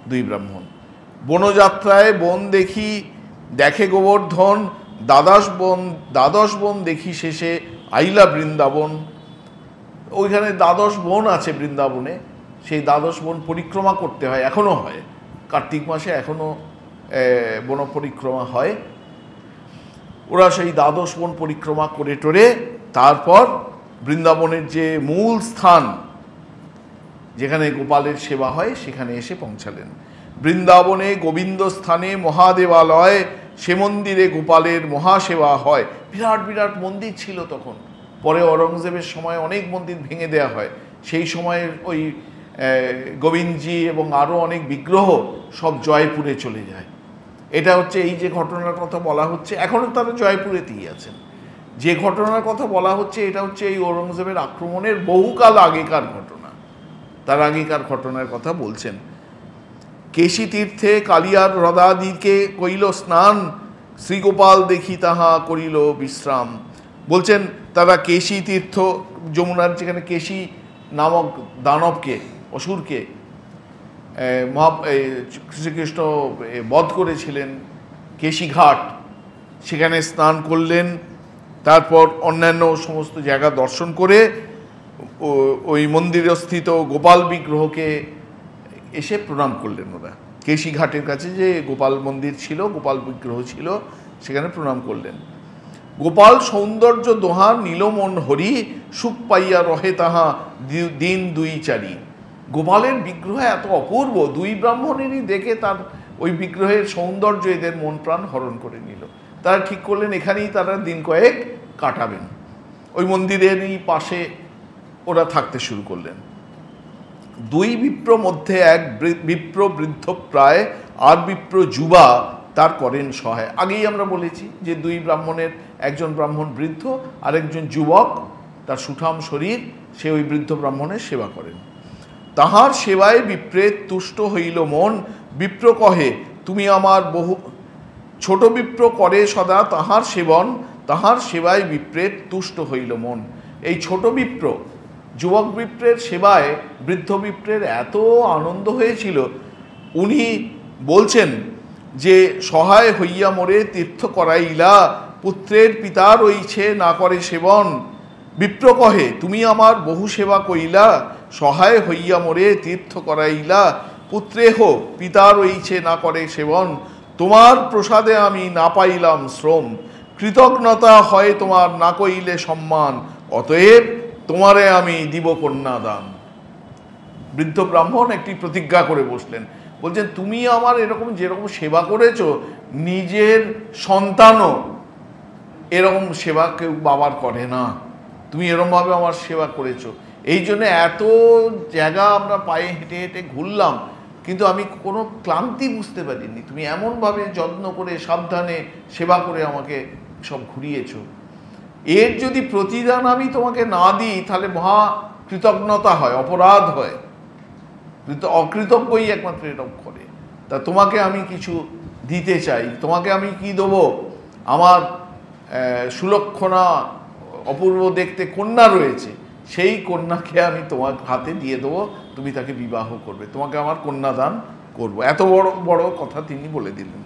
দুই ব্রাহ্মণ। বনযাত্রায় বন দেখে গোবর্ধন, দ্বাদশ বন দেখি শেষে আইলা বৃন্দাবন। ওইখানে দ্বাদশ বন আছে বৃন্দাবনে, সেই দ্বাদশ বন পরিক্রমা করতে হয়, এখনও হয়, কার্তিক মাসে এখনও বন পরিক্রমা হয়। ওরা সেই দ্বাদশ বন পরিক্রমা করে টোরে তারপর বৃন্দাবনের যে মূল স্থান যেখানে গোপালের সেবা হয়, সেখানে এসে পৌঁছালেন। বৃন্দাবনে গোবিন্দ স্থানে মহাদেবালয়, সে মন্দিরে গোপালের মহাসেবা হয়। বিরাট বিরাট মন্দির ছিল তখন, পরে অরঙ্গজেবের সময় অনেক মন্দির ভেঙে দেওয়া হয়। সেই সময়ের ওই গোবিন্দজি এবং আরও অনেক বিগ্রহ সব জয়পুরে চলে যায়। এটা হচ্ছে এই যে ঘটনার কথা বলা হচ্ছে, এখনও তারা জয়পুরেতেই আছেন। যে ঘটনার কথা বলা হচ্ছে, এটা হচ্ছে এই ঔরঙ্গজেবের আক্রমণের বহুকাল আগেকার ঘটনা, তার আগেকার ঘটনার কথা বলছেন। কেশী তীর্থে কালিয়ার হ্রদাদিকে কইল স্নান, শ্রীগোপাল দেখি তাহা করিল বিশ্রাম। বলছেন তারা কেশী তীর্থ, যমুনার যেখানে কেশী নামক দানবকে, অসুরকে শ্রীকৃষ্ণ বধ করেছিলেন, কেশীঘাট, সেখানে স্নান করলেন। তারপর অন্যান্য সমস্ত জায়গা দর্শন করে ওই মন্দিরস্থিত গোপাল বিগ্রহকে এসে প্রণাম করলেন ওরা। কেশিঘাটের কাছে যে গোপাল মন্দির ছিল, গোপাল বিগ্রহ ছিল, সেখানে প্রণাম করলেন। গোপাল সৌন্দর্য দোহা নীলমন হরি, সুখ পাইয়া রহে তাহা দিন দুই চারি। গোপালের বিগ্রহ এত অপূর্ব, দুই ব্রাহ্মণেরই দেখে তার ওই বিগ্রহের সৌন্দর্য এদের মন প্রাণ হরণ করে নিল। তারা ঠিক করলেন এখানেই তারা দিন কয়েক কাটাবেন। ওই মন্দিরেরই পাশে ওরা থাকতে শুরু করলেন। দুই বিপ্র মধ্যে এক বিপ্র বৃদ্ধ প্রায়, আর বিপ্র যুবা তার করেন সহায়। আগেই আমরা বলেছি যে দুই ব্রাহ্মণের, একজন ব্রাহ্মণ বৃদ্ধ আর একজন যুবক, তার সুঠাম শরীর, সে ওই বৃদ্ধ ব্রাহ্মণের সেবা করেন। তাহার সেবায় বিপ্রেত তুষ্ট হইল মন, বিপ্র কহে তুমি আমার বহু। ছোট বিপ্র করে সদা তাহার সেবন, তাহার সেবায় বিপ্রেত তুষ্ট হইল মন। এই ছোট বিপ্র যুবক বিপ্রের সেবায় বৃদ্ধ বিপ্রের এত আনন্দ হয়েছিল, উনি বলছেন যে সহায় হইয়া মোরে তীর্থ করাইলা, পুত্রের পিতার রইছে না করে সেবন। বিপ্র কহে তুমি আমার বহু সেবা কইলা, সহায় হইয়া মোরে তীর্থ করাইলা, পুত্রেহ পিতার রইছে না করে সেবন। তোমার প্রসাদে আমি না পাইলাম শ্রম, কৃতজ্ঞতা হয় তোমার না কইলে সম্মান, অতএব তোমারে আমি দিব কন্যাদান। বৃদ্ধ ব্রাহ্মণ একটি প্রতিজ্ঞা করে বসলেন, বলছেন তুমি আমার এরকম যেরকম সেবা করেছো, নিজের সন্তানও এরকম সেবা কেউ বাবার করে না, তুমি এরকমভাবে আমার সেবা করেছো। এই জন্য এত জায়গা আমরা পায়ে হেঁটে হেঁটে ঘুরলাম, কিন্তু আমি কোনো ক্লান্তি বুঝতে পারিনি। তুমি এমনভাবে যত্ন করে সাবধানে সেবা করে আমাকে সব ঘুরিয়েছো। এর যদি প্রতিদান আমি তোমাকে না দিই তাহলে মহা কৃতজ্ঞতা হয়, অপরাধ হয়। অকৃতজ্ঞই একমাত্র এরকম করে। তা তোমাকে আমি কিছু দিতে চাই। তোমাকে আমি কি দেবো? আমার সুলক্ষণা অপূর্ব দেখতে কন্যা রয়েছে, সেই কন্যাকে আমি তোমার হাতে দিয়ে দেবো, তুমি তাকে বিবাহ করবে, তোমাকে আমার কন্যাদান করব। এত বড় বড় কথা তিনি বলে দিলেন।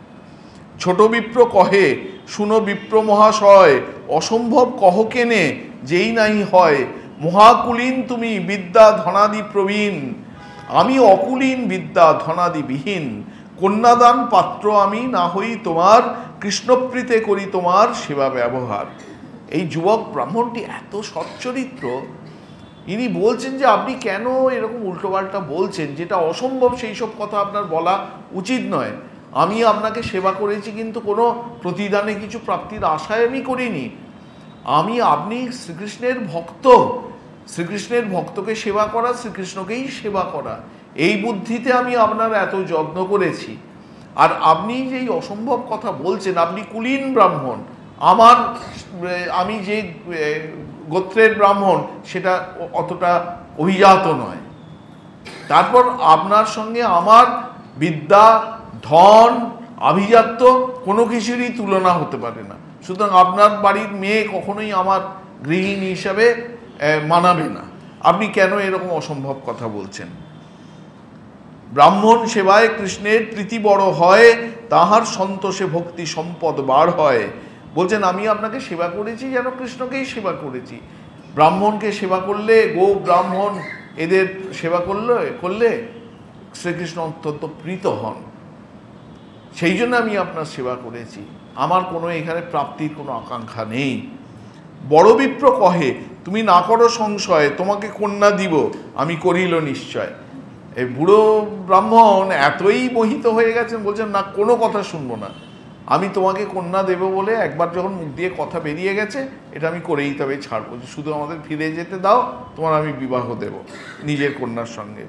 ছোট বিপ্র কহে শুনো বিপ্র মহাশয়, অসম্ভব কহ কেনে যেই নাই হয়। মহাকুলীন তুমি বিদ্যা ধনাদি প্রবীণ, আমি অকুলীন বিদ্যা ধনাদি বিহীন। কন্যাদান পাত্র আমি না হই তোমার, কৃষ্ণপ্রীতে করি তোমার সেবা ব্যবহার। এই যুবক ব্রাহ্মণটি এত সচ্চরিত্র, ইনি বলছেন যে আপনি কেন এরকম উল্টোপাল্টা বলছেন, যেটা অসম্ভব সেই সব কথা আপনার বলা উচিত নয়। আমি আপনাকে সেবা করেছি, কিন্তু কোনো প্রতিদানে কিছু প্রাপ্তির আশায় আমি করিনি। আপনি শ্রীকৃষ্ণের ভক্ত, শ্রীকৃষ্ণের ভক্তকে সেবা করা, শ্রীকৃষ্ণকেই সেবা করা, এই বুদ্ধিতে আমি আপনার এত যত্ন করেছি। আর আপনি যেই অসম্ভব কথা বলছেন, আপনি কুলীন ব্রাহ্মণ, আমি যে গোত্রের ব্রাহ্মণ সেটা অতটা অভিজাত নয়। তারপর আপনার সঙ্গে আমার বিদ্যা, ধন, আভিজাত্য কোনো কিছুরই তুলনা হতে পারে না। সুতরাং আপনার বাড়ির মেয়ে কখনোই আমার গৃহিণী হিসাবে মানাবে না। আপনি কেন এরকম অসম্ভব কথা বলছেন? ব্রাহ্মণ সেবায় কৃষ্ণের প্রীতি বড় হয়, তাহার সন্তোষে ভক্তি সম্পদ বার হয়। বলছেন আমি আপনাকে সেবা করেছি যেন কৃষ্ণকেই সেবা করেছি। ব্রাহ্মণকে সেবা করলে, গো ব্রাহ্মণ এদের সেবা করলে শ্রীকৃষ্ণ অত্যন্ত প্রীত হন, সেই জন্য আমি আপনার সেবা করেছি। আমার কোনো এখানে প্রাপ্তির কোনো আকাঙ্ক্ষা নেই। বড় বিপ্র কহে তুমি না করো সংশয়, তোমাকে কন্যা দিব আমি করিল নিশ্চয়। এই বুড়ো ব্রাহ্মণ এতই মোহিত হয়ে গেছেন, বলছেন না, কোনো কথা শুনবো না, আমি তোমাকে কন্যা দেব বলে একবার যখন মুখ দিয়ে কথা বেরিয়ে গেছে, এটা আমি করেই তবে ছাড়বো। শুধু আমাদের ফিরে যেতে দাও, তোমার আমি বিবাহ দেব নিজের কন্যার সঙ্গে।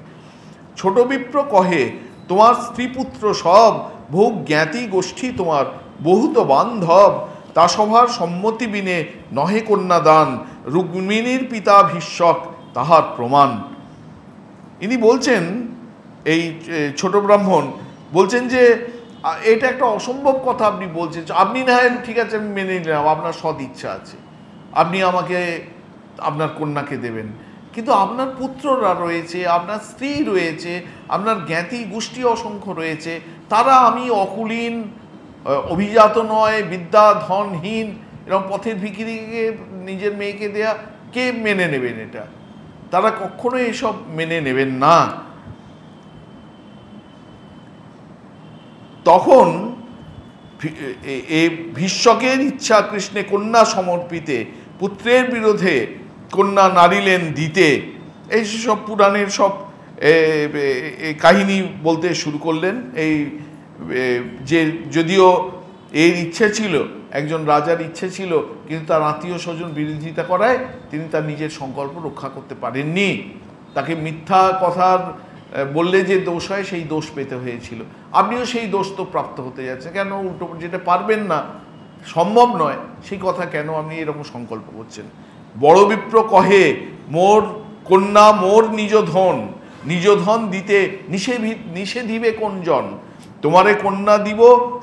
ছোট বিপ্র কহে তোমার স্ত্রীপুত্র সব, বহু জ্ঞাতি গোষ্ঠী তোমার বহুত বান্ধব, তা সভার সম্মতি বিনে নহে কন্যাদান, রুক্মিণীর পিতা ভীষ্মক তাহার প্রমাণ। ইনি বলছেন, এই ছোট ব্রাহ্মণ বলছেন যে এটা একটা অসম্ভব কথা আপনি বলছেন। আপনি না হয় ঠিক আছে, আমি মেনে নিলাম আপনার সৎ ইচ্ছা আছে, আপনি আমাকে আপনার কন্যাকে দেবেন, কিন্তু আপনার পুত্ররা রয়েছে, আপনার স্ত্রী রয়েছে, আপনার জ্ঞাতি গোষ্ঠী অসংখ্য রয়েছে, তারা আমি অকুলীন, অভিজাত নয়, বিদ্যা ধনহীন, এরকম পথের ভিখিরিকে নিজের মেয়েকে দেয়া, কে মেনে নেবেন এটা? তারা কখনোই এসব মেনে নেবেন না। তখন ভীষ্মকের ইচ্ছা কৃষ্ণে কন্যা সমর্পিতে, পুত্রের বিরোধে কন্যা নারিলেন দিতে, এই সব পুরাণের সব কাহিনী বলতে শুরু করলেন। এই যে যদিও এর ইচ্ছে ছিল, একজন রাজার ইচ্ছে ছিল, কিন্তু তার আত্মীয় স্বজন বিরোধিতা করায় তিনি তার নিজের সংকল্প রক্ষা করতে পারেননি। তাকে মিথ্যা কথার বললে যে দোষ হয়, সেই দোষ পেতে হয়েছিল। আপনিও সেই দোষ তো প্রাপ্ত হতে যাচ্ছে। কেন উল্টো, যেটা পারবেন না, সম্ভব নয়, সেই কথা কেন আপনি এরকম সংকল্প করছেন? বড় বিপ্র কহে মোর কন্যা মোর নিজ ধন, নিজ ধন দিতে নিষেধিবে কোন জন, তোমারে কন্যা দিব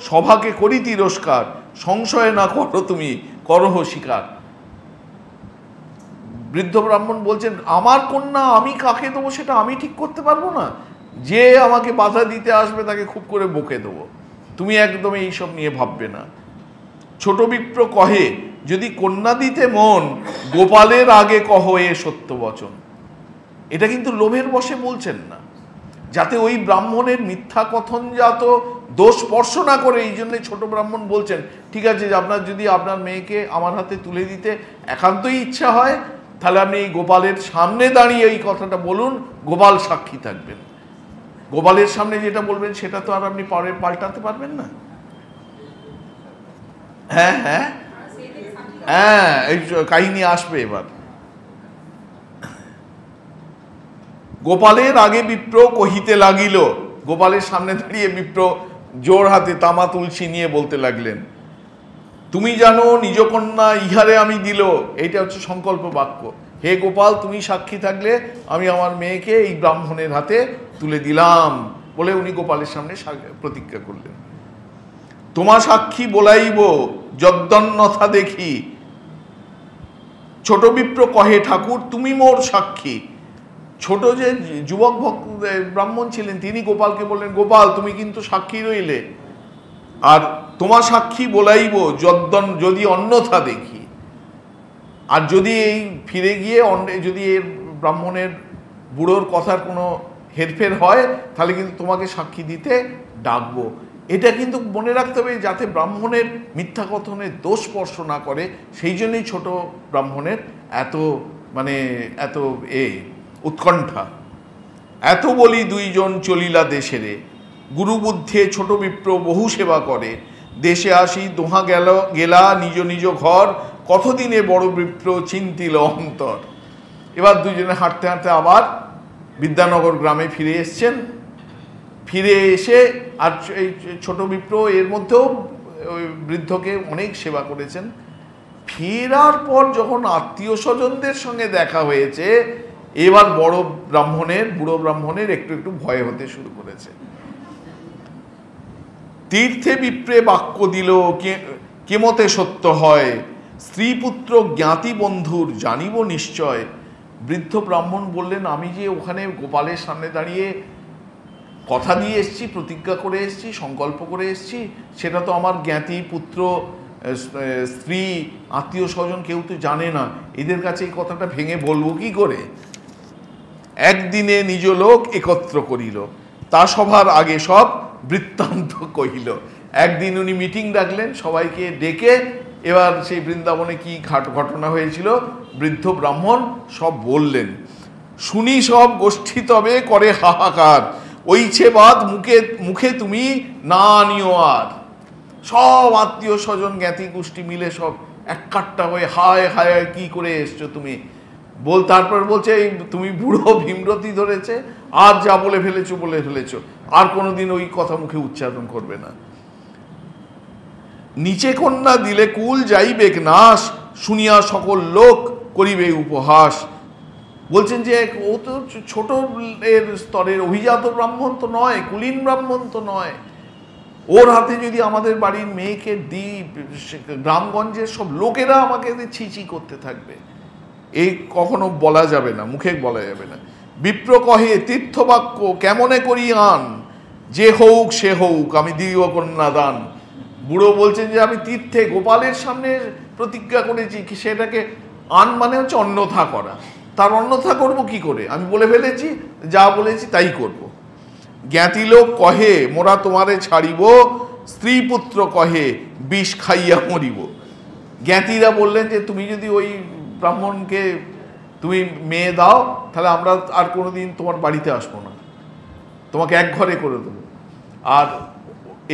সভাকে করি তিরস্কার, সংশয় না করো তুমি করহ স্বীকার। বৃদ্ধ ব্রাহ্মণ বলছেন, আমার কন্যা আমি কাকে দেবো সেটা আমি ঠিক করতে পারবো না, যে আমাকে বাধা দিতে আসবে তাকে খুব করে বকে দেবো, তুমি একদম এইসব নিয়ে ভাববে না। ছোট বিপ্র কহে যদি কন্যা দিতে মন, গোপালের আগে কহ এ সত্য বচন। এটা কিন্তু লোভের বশে বলছেন না, যাতে ওই ব্রাহ্মণের মিথ্যা কথন যাত দোষ স্পর্শ না করে, এই জন্যই ছোট ব্রাহ্মণ বলছেন, ঠিক আছে, আপনার যদি আপনার মেয়েকে আমার হাতে তুলে দিতে একান্তই ইচ্ছা হয়, তাহলে আপনি এই গোপালের সামনে দাঁড়িয়ে এই কথাটা বলুন, গোপাল সাক্ষী থাকবেন। গোপালের সামনে যেটা বলবেন সেটা তো আর আপনি পরে পাল্টাতে পারবেন না। হ্যাঁ হ্যাঁ হ্যাঁ, এই কাহিনী আসবে এবার। গোপালের আগে বিপ্র কহিতে লাগিল, গোপালের সামনে দাঁড়িয়ে বিপ্র জোর হাতে তামা তুলসী নিয়ে বলতে লাগলেন, তুমি জানো নিজ কন্যা ইহারে আমি দিল। এইটা হচ্ছে সংকল্প বাক্য। হে গোপাল, তুমি সাক্ষী থাকলে আমি আমার মেয়েকে এই ব্রাহ্মণের হাতে তুলে দিলাম বলে উনি গোপালের সামনে প্রতিজ্ঞা করলেন। তোমা সাক্ষী বলাইব যদ্দন্যথা দেখি, ছোট বিপ্র কহে ঠাকুর তুমি মোর সাক্ষী। ছোট যে যুবক ব্রাহ্মণ ছিলেন তিনি গোপালকে বললেন, গোপাল তুমি কিন্তু সাক্ষী রইলে, আর তোমার সাক্ষী বলাইব যদি অন্যথা দেখি, আর যদি এই ফিরে গিয়ে যদি এর ব্রাহ্মণের বুড়োর কথার কোনো হেরফের হয়, তাহলে কিন্তু তোমাকে সাক্ষী দিতে ডাকবো। এটা কিন্তু মনে রাখতে হবে, যাতে ব্রাহ্মণের মিথ্যা কথনের দোষ স্পর্শ না করে, সেই জন্যই ছোট ব্রাহ্মণের এত উৎকণ্ঠা। এত বলি দুইজন চলিলা দেশেরে, গুরু বুদ্ধে ছোট বিপ্র বহু সেবা করে, দেশে আসি দোহা গেলা নিজ নিজ ঘর, কতদিনে বড় বিপ্র চিন্তিল অন্তর। এবার দুজনে হাঁটতে হাঁটতে আবার বিদ্যানগর গ্রামে ফিরে এসছেন। ফিরে এসে আর এই ছোট বিপ্র এর মধ্যেও ওই বৃদ্ধকে অনেক সেবা করেছেন। ফেরার পর যখন আত্মীয় স্বজনদের সঙ্গে দেখা হয়েছে, এবার বুড়ো ব্রাহ্মণের একটু একটু ভয় হতে শুরু করেছে। তীর্থে বিপ্রে বাক্য দিল কেমতে সত্য হয়, স্ত্রী পুত্র জ্ঞাতি বন্ধুর জানিব নিশ্চয়। বৃদ্ধ ব্রাহ্মণ বললেন, আমি যে ওখানে গোপালের সামনে দাঁড়িয়ে কথা দিয়ে এসছি, প্রতিজ্ঞা করে এসছি, সংকল্প করে এসছি, সেটা তো আমার জ্ঞাতি পুত্র স্ত্রী আত্মীয় স্বজন কেউ তো জানে না, এদের কাছে এই কথাটা ভেঙে বলবো কি করে? একদিনে নিজ লোক একত্র করিল, তা সভার আগে সব বৃত্তান্ত কহিল। একদিন উনি মিটিং ডাকলেন, সবাইকে ডেকে এবার সেই বৃন্দাবনে কি ঘটনা হয়েছিল বৃদ্ধ ব্রাহ্মণ সব বললেন। শুনি সব গোষ্ঠী তবে করে হাহাকার, ওইছে বাদ মুখে তুমি না আনিও আর। সব আত্মীয় স্বজন জ্ঞাতি গোষ্ঠী মিলে সব এক কাট্টা হয়ে হায় হায় কি করে এসছো তুমি। তারপর বলছে, তুমি বুড়ো ভীমরতি ধরেছে, আর যা বলে ফেলেছো, আর কোনোদিন ওই কথা মুখে উচ্চারণ করবে না। নিচে কন্যা দিলে কুল যাইবেক নাশ, শুনিয়া সকল লোক করিবে উপহাস। বলছেন যে ও তো ছোট এর স্তরের অভিজাত ব্রাহ্মণ তো নয়, কুলীন ব্রাহ্মণ তো নয়, ওর হাতে যদি আমাদের বাড়ির মেয়েকে দিই, গ্রামগঞ্জের সব লোকেরা আমাকে ছিছি করতে থাকবে, এই কখনো বলা যাবে না, মুখে বলা যাবে না। বিপ্র কহে তীর্থবাক্য কেমনে করি আন, যে হউক সে হউক আমি দিও কন্যা দান। বুড়ো বলছেন যে আমি তীর্থে গোপালের সামনে প্রতিজ্ঞা করেছি, সেটাকে আন মানে হচ্ছে অন্যথা করা, তার অন্যথা করব কি করে? আমি বলে ফেলেছি, যা বলেছি তাই করব। জ্ঞাতি লোক কহে মোরা তোমারে ছাড়িব, স্ত্রী পুত্র কহে বিষ খাইয়া মরিব। জ্ঞাতিরা বললেন যে তুমি যদি ওই ব্রাহ্মণকে তুমি মেয়ে দাও তাহলে আমরা আর কোনোদিন তোমার বাড়িতে আসবো না, তোমাকে এক ঘরে করে দেবো। আর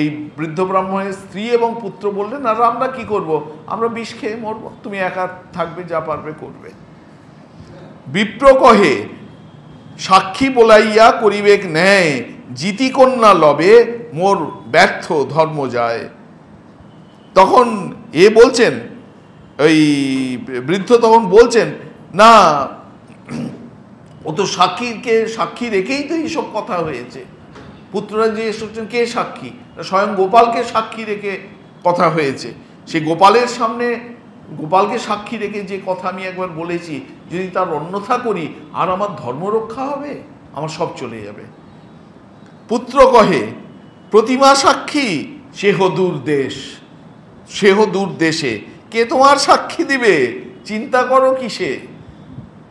এই বৃদ্ধ ব্রাহ্মণের স্ত্রী এবং পুত্র বললেন আর আমরা কি করব, আমরা বিষ খেয়ে মরবো, তুমি একা থাকবে, যা পারবে করবে। বিপ্র কহে সাক্ষী বলাইয়া করিবেক ন্যায়, জিতি কন্যা লবে মোর ব্যর্থ ধর্ম যায়। তখন এ বলছেন, ওই বৃদ্ধ তখন বলছেন না, ও তো সাক্ষী রেখেই তো এইসব কথা হয়েছে। পুত্ররা যে এসেছেন কে সাক্ষী, স্বয়ং গোপালকে সাক্ষী রেখে কথা হয়েছে। সে গোপালের সামনে গোপালকে সাক্ষী রেখে যে কথা আমি একবার বলেছি, যদি তার অন্যথা করি আর আমার ধর্ম রক্ষা হবে, আমার সব চলে যাবে। পুত্র কহে প্রতিমা সাক্ষী সেহ দূর দেশ, সেহ দূর দেশে, কে তোমার সাক্ষী দিবে, চিন্তা করো কিসে।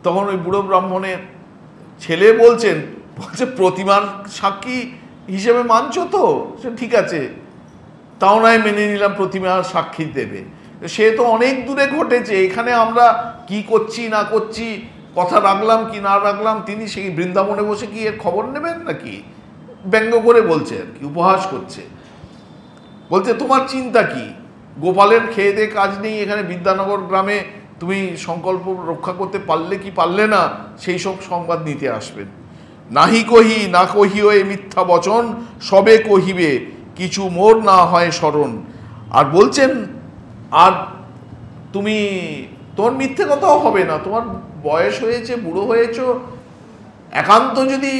তখন ওই বুড়ো ব্রাহ্মণের ছেলে বলছে প্রতিমার সাক্ষী হিসেবে মানছ তো, সে ঠিক আছে, তাও নয় মেনে নিলাম, প্রতিমার সাক্ষী দেবে। সে তো অনেক দূরে ঘটেছে, এখানে আমরা কি করছি না করছি, কথা রাখলাম কি না রাখলাম, তিনি সেই বৃন্দাবনে বসে কি এর খবর নেবেন নাকি? ব্যঙ্গ করে বলছে আর কি, উপহাস করছে। বলছে তোমার চিন্তা কি, গোপালের খেয়ে দিয়ে কাজ নেই, এখানে বিদ্যানগর গ্রামে তুমি সংকল্প রক্ষা করতে পারলে কি পারলে না, সেই সব সংবাদ নিতে আসবেন। নাহি কহি না কহিও এ মিথ্যা বচন, সবে কহিবে কিছু মোর না হয় স্মরণ। আর বলছেন আর তুমি, তোমার মিথ্যে কথাও হবে না, তোমার বয়স হয়েছে, বুড়ো হয়েছ, একান্ত যদি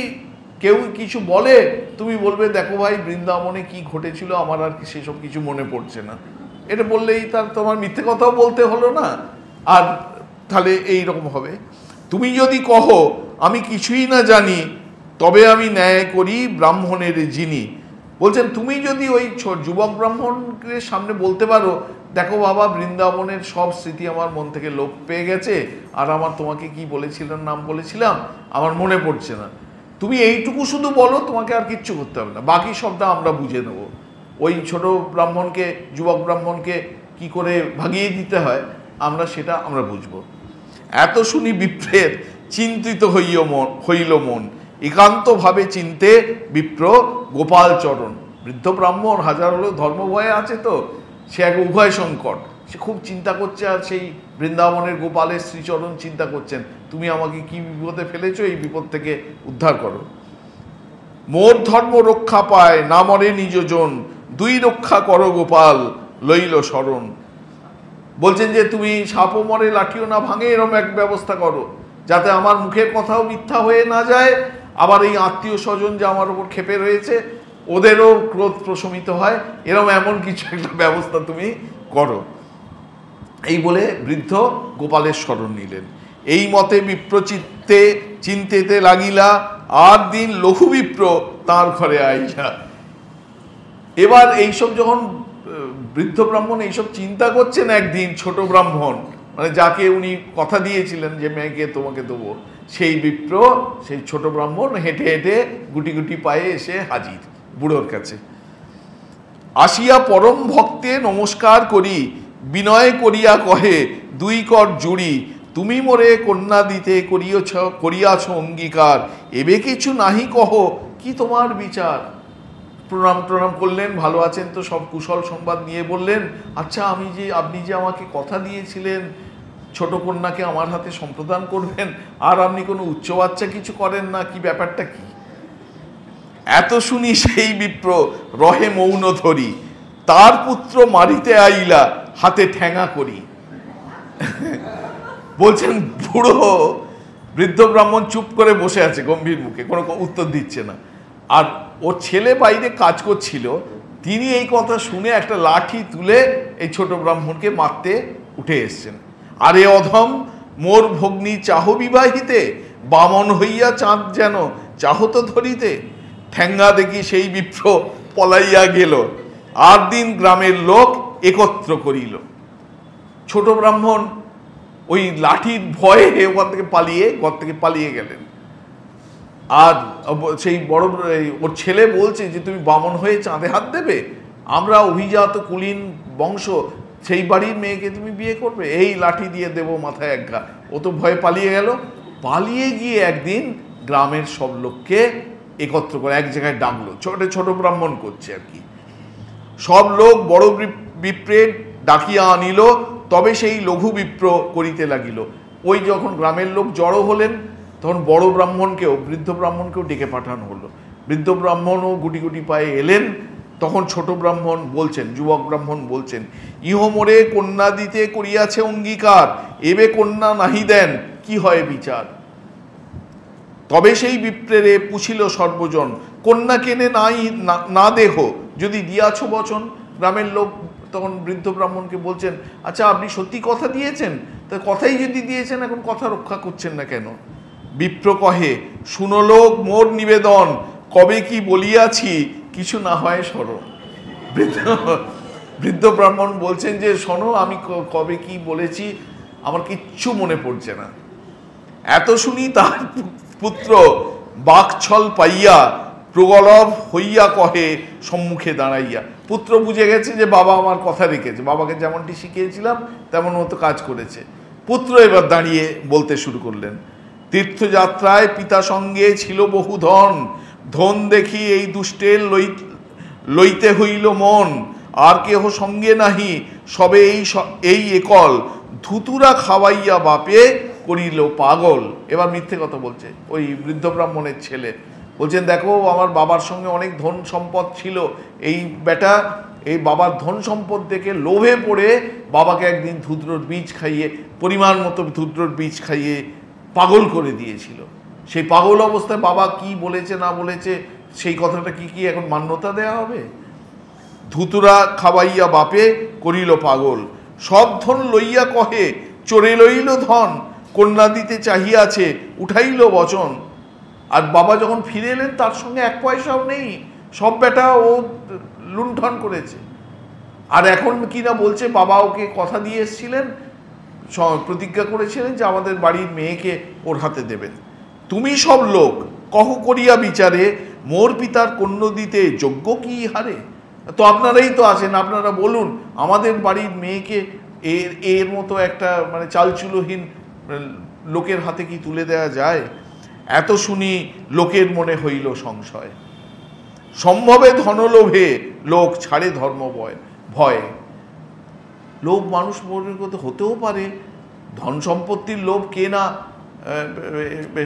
কেউ কিছু বলে তুমি বলবে দেখো ভাই বৃন্দাবনে কি ঘটেছিল, আমার আর কি সেসব কিছু মনে পড়ছে না। এটা বললেই তার তোমার মিথ্যে কথাও বলতে হলো না, আর তাহলে এই রকম হবে। তুমি যদি কহো আমি কিছুই না জানি, তবে আমি ন্যায় করি ব্রাহ্মণের যিনি। বলছেন তুমি যদি ওই যুবক ব্রাহ্মণকে সামনে বলতে পারো দেখো বাবা বৃন্দাবনের সব স্মৃতি আমার মন থেকে লোপ পেয়ে গেছে, আর আমার তোমাকে কি বলেছিলাম, নাম বলেছিলাম আমার মনে পড়ছে না, তুমি এইটুকু শুধু বলো, তোমাকে আর কিচ্ছু করতে হবে না, বাকি সবটা আমরা বুঝে নেব। ওই ছোট ব্রাহ্মণকে, যুবক ব্রাহ্মণকে কি করে ভাগিয়ে দিতে হয় সেটা আমরা বুঝবো। এত শুনি বিপ্রের চিন্তিত হইল মন, একান্তভাবে চিনতে বিপ্র গোপাল চরণ। বৃদ্ধ ব্রাহ্মণ হাজার হলেও ধর্মভয়ে আছে তো, সে এক উভয় সংকট, সে খুব চিন্তা করছে, আর সেই বৃন্দাবনের গোপালের শ্রীচরণ চিন্তা করছেন তুমি আমাকে কি বিপদে ফেলেছো, এই বিপদ থেকে উদ্ধার করো। মোর ধর্ম রক্ষা পায় না মরে নিজজন, দুই রক্ষা করো গোপাল লইল শরণ। বলছেন যে তুমি সাপও মরে লাঠিও না ভাঙে, এরকম এক ব্যবস্থা করো যাতে আমার মুখের কথাও মিথ্যা হয়ে না যায়, আবার এই আত্মীয় স্বজন যে আমার উপর ক্ষেপে রয়েছে ওদেরও ক্রোধ প্রশমিত হয়, এরকম এমন কিছু একটা ব্যবস্থা তুমি করো। এই বলে বৃদ্ধ গোপালের শরণ নিলেন। এই মতে বিপ্রচিত্তে চিন্তিতে লাগিলা, আর দিন লঘু বিপ্র তাঁর ঘরে আইলা। এবার এইসব যখন বৃদ্ধ ব্রাহ্মণ এইসব চিন্তা করছেন, একদিন ছোট ব্রাহ্মণ মানে যাকে উনি কথা দিয়েছিলেন যে মেয়েকে তোমাকে দেবো, সেই বিপ্র, সেই ছোট ব্রাহ্মণ হেঁটে হেঁটে গুটি গুটি পায়ে এসে হাজির বুড়োর কাছে। আসিয়া পরম ভক্তে নমস্কার করি, বিনয় করিয়া কহে দুই কর জুড়ি, তুমি মোরে কন্যা দিতে করিয়াছ অঙ্গীকার, এবে কিছু নাহি কহ কি তোমার বিচার। প্রণাম করলেন, ভালো আছেন তো, সব কুশল সংবাদ নিয়ে বললেন আচ্ছা আপনি যে আমাকে কথা দিয়েছিলেন ছোট কন্যাকে আমার হাতে সম্প্রদান করবেন, আর আপনি কোনো উচ্চ বাচ্চা কিছু করেন না, কি ব্যাপারটা কি? এত শুনি সেই বিপ্র রহে মৌন ধরি, তার পুত্র মারিতে আইলা হাতে ঠ্যাঙা করি। বলছেন বুড়ো বৃদ্ধ ব্রাহ্মণ চুপ করে বসে আছে গম্ভীর মুখে, কোনো উত্তর দিচ্ছে না। আর ওর ছেলে বাইরে কাজ করছিল, তিনি এই কথা শুনে একটা লাঠি তুলে এই ছোট ব্রাহ্মণকে মারতে উঠে এসছেন। আরে অধম মোর ভগ্নী চাহ বিবাহিতে, বামন হইয়া চাঁদ যেন চাহত ধরিতে। ঠ্যাঙ্গা দেখি সেই বিপ্র পলাইয়া গেল, আর দিন গ্রামের লোক একত্র করিল। ছোট ব্রাহ্মণ ওই লাঠির ভয়ে ওখান থেকে ঘর থেকে পালিয়ে গেলেন। আর সেই বড় ওর ছেলে বলছে যে তুমি বামন হয়ে চাঁদে হাত দেবে, আমরা অভিজাত কুলীন বংশ, সেই বাড়ির মেয়েকে তুমি বিয়ে করবে, এই লাঠি দিয়ে দেবো মাথায় এক ঘা। ও তো ভয়ে পালিয়ে গেল। পালিয়ে গিয়ে একদিন গ্রামের সব লোককে একত্র করে এক জায়গায় ডাকলো, ছোট ছোট ব্রাহ্মণ করছে আর কি। সব লোক বড় বিপ্রের ডাকিয়া আনিল, তবে সেই লঘু বিপ্র করিতে লাগিল। ওই যখন গ্রামের লোক জড়ো হলেন, তখন বড় ব্রাহ্মণকেও, বৃদ্ধ ব্রাহ্মণকেও ডেকে পাঠানো হলো। বৃদ্ধ ব্রাহ্মণও গুটি গুটি পায়ে এলেন। তখন ছোট ব্রাহ্মণ বলছেন, যুবক ব্রাহ্মণ বলছেন, ইহ মোরে কন্যা দিতে করিয়াছে অঙ্গীকার, এবে কন্যা নাহি দেন, কি হয় বিচার। তবে সেই বিপ্রেরে পুছিল সর্বজন, কন্যা কেনে নাই না দেহ, যদি দিয়াছ বচন। গ্রামের লোক তখন বৃদ্ধ ব্রাহ্মণকে বলছেন, আচ্ছা আপনি সত্যি কথা দিয়েছেন, তা কথাই যদি দিয়েছেন এখন কথা রক্ষা করছেন না কেন? বিপ্র কহে, শুনলোক মোর নিবেদন, কবে কি বলিয়াছি কিছু না হয় স্মরণ। বৃদ্ধ ব্রাহ্মণ বলছেন যে শোনো, আমি কবে কি বলেছি আমার কিচ্ছু মনে পড়ছে না। এত শুনি তার পুত্র বাকছল পাইয়া প্রগলভ হইয়া কহে সম্মুখে দাঁড়াইয়া। পুত্র বুঝে গেছে যে বাবা আমার কথা রেখেছে, বাবাকে যেমনটি শিখিয়েছিলাম তেমন মতো কাজ করেছে। পুত্র এবার দাঁড়িয়ে বলতে শুরু করলেন, তীর্থযাত্রায় পিতা সঙ্গে ছিল বহু ধন, ধন দেখি এই দুষ্টের লইতে হইল মন, আর কেহ সঙ্গে নাহি, সবে এই একল, ধুতুরা খাওয়াইয়া বাপে করিল পাগল। এবার মিথ্যে কথা বলছে ওই বৃদ্ধ ব্রাহ্মণের ছেলে, বলছেন দেখো আমার বাবার সঙ্গে অনেক ধন সম্পদ ছিল, এই বেটা এই বাবার ধন সম্পদ দেখে লোভে পড়ে বাবাকে একদিন ধুতরোর বীজ খাইয়ে, পরিমাণ মতো ধুতরোর বীজ খাইয়ে পাগল করে দিয়েছিল। সেই পাগল অবস্থায় বাবা কি বলেছে না বলেছে সেই কথাটা কি এখন মান্যতা দেয়া হবে? ধুতুরা খাওয়াইয়া বাপে করিল পাগল, সব ধন লইয়া কহে চোরে লইল ধন, কন্যা দিতে চাহিয়াছে উঠাইল বচন। আর বাবা যখন ফিরে এলেন তার সঙ্গে এক পয়সাও নেই, সব বেটা ও লুণ্ঠন করেছে। আর এখন কি না বলছে বাবা ওকে কথা দিয়ে এসেছিলেন, প্রতিজ্ঞা করেছিলেন যে আমাদের বাড়ির মেয়েকে ওর হাতে দেবেন। তুমি সব লোক কহ করিয়া বিচারে, মোর পিতার কন্যা দিতে যোগ্য কি হারে। তো আপনারাই তো আছেন, আপনারা বলুন আমাদের বাড়ির মেয়েকে এর মতো একটা মানে চালচুলোহীন লোকের হাতে কি তুলে দেয়া যায়? এত শুনি লোকের মনে হইল সংশয়, সম্ভবে ধনলোভে লোক ছাড়ে ধর্ম ভয়। লোভ মানুষ হতেও পারে, ধন সম্পত্তির লোভ কে না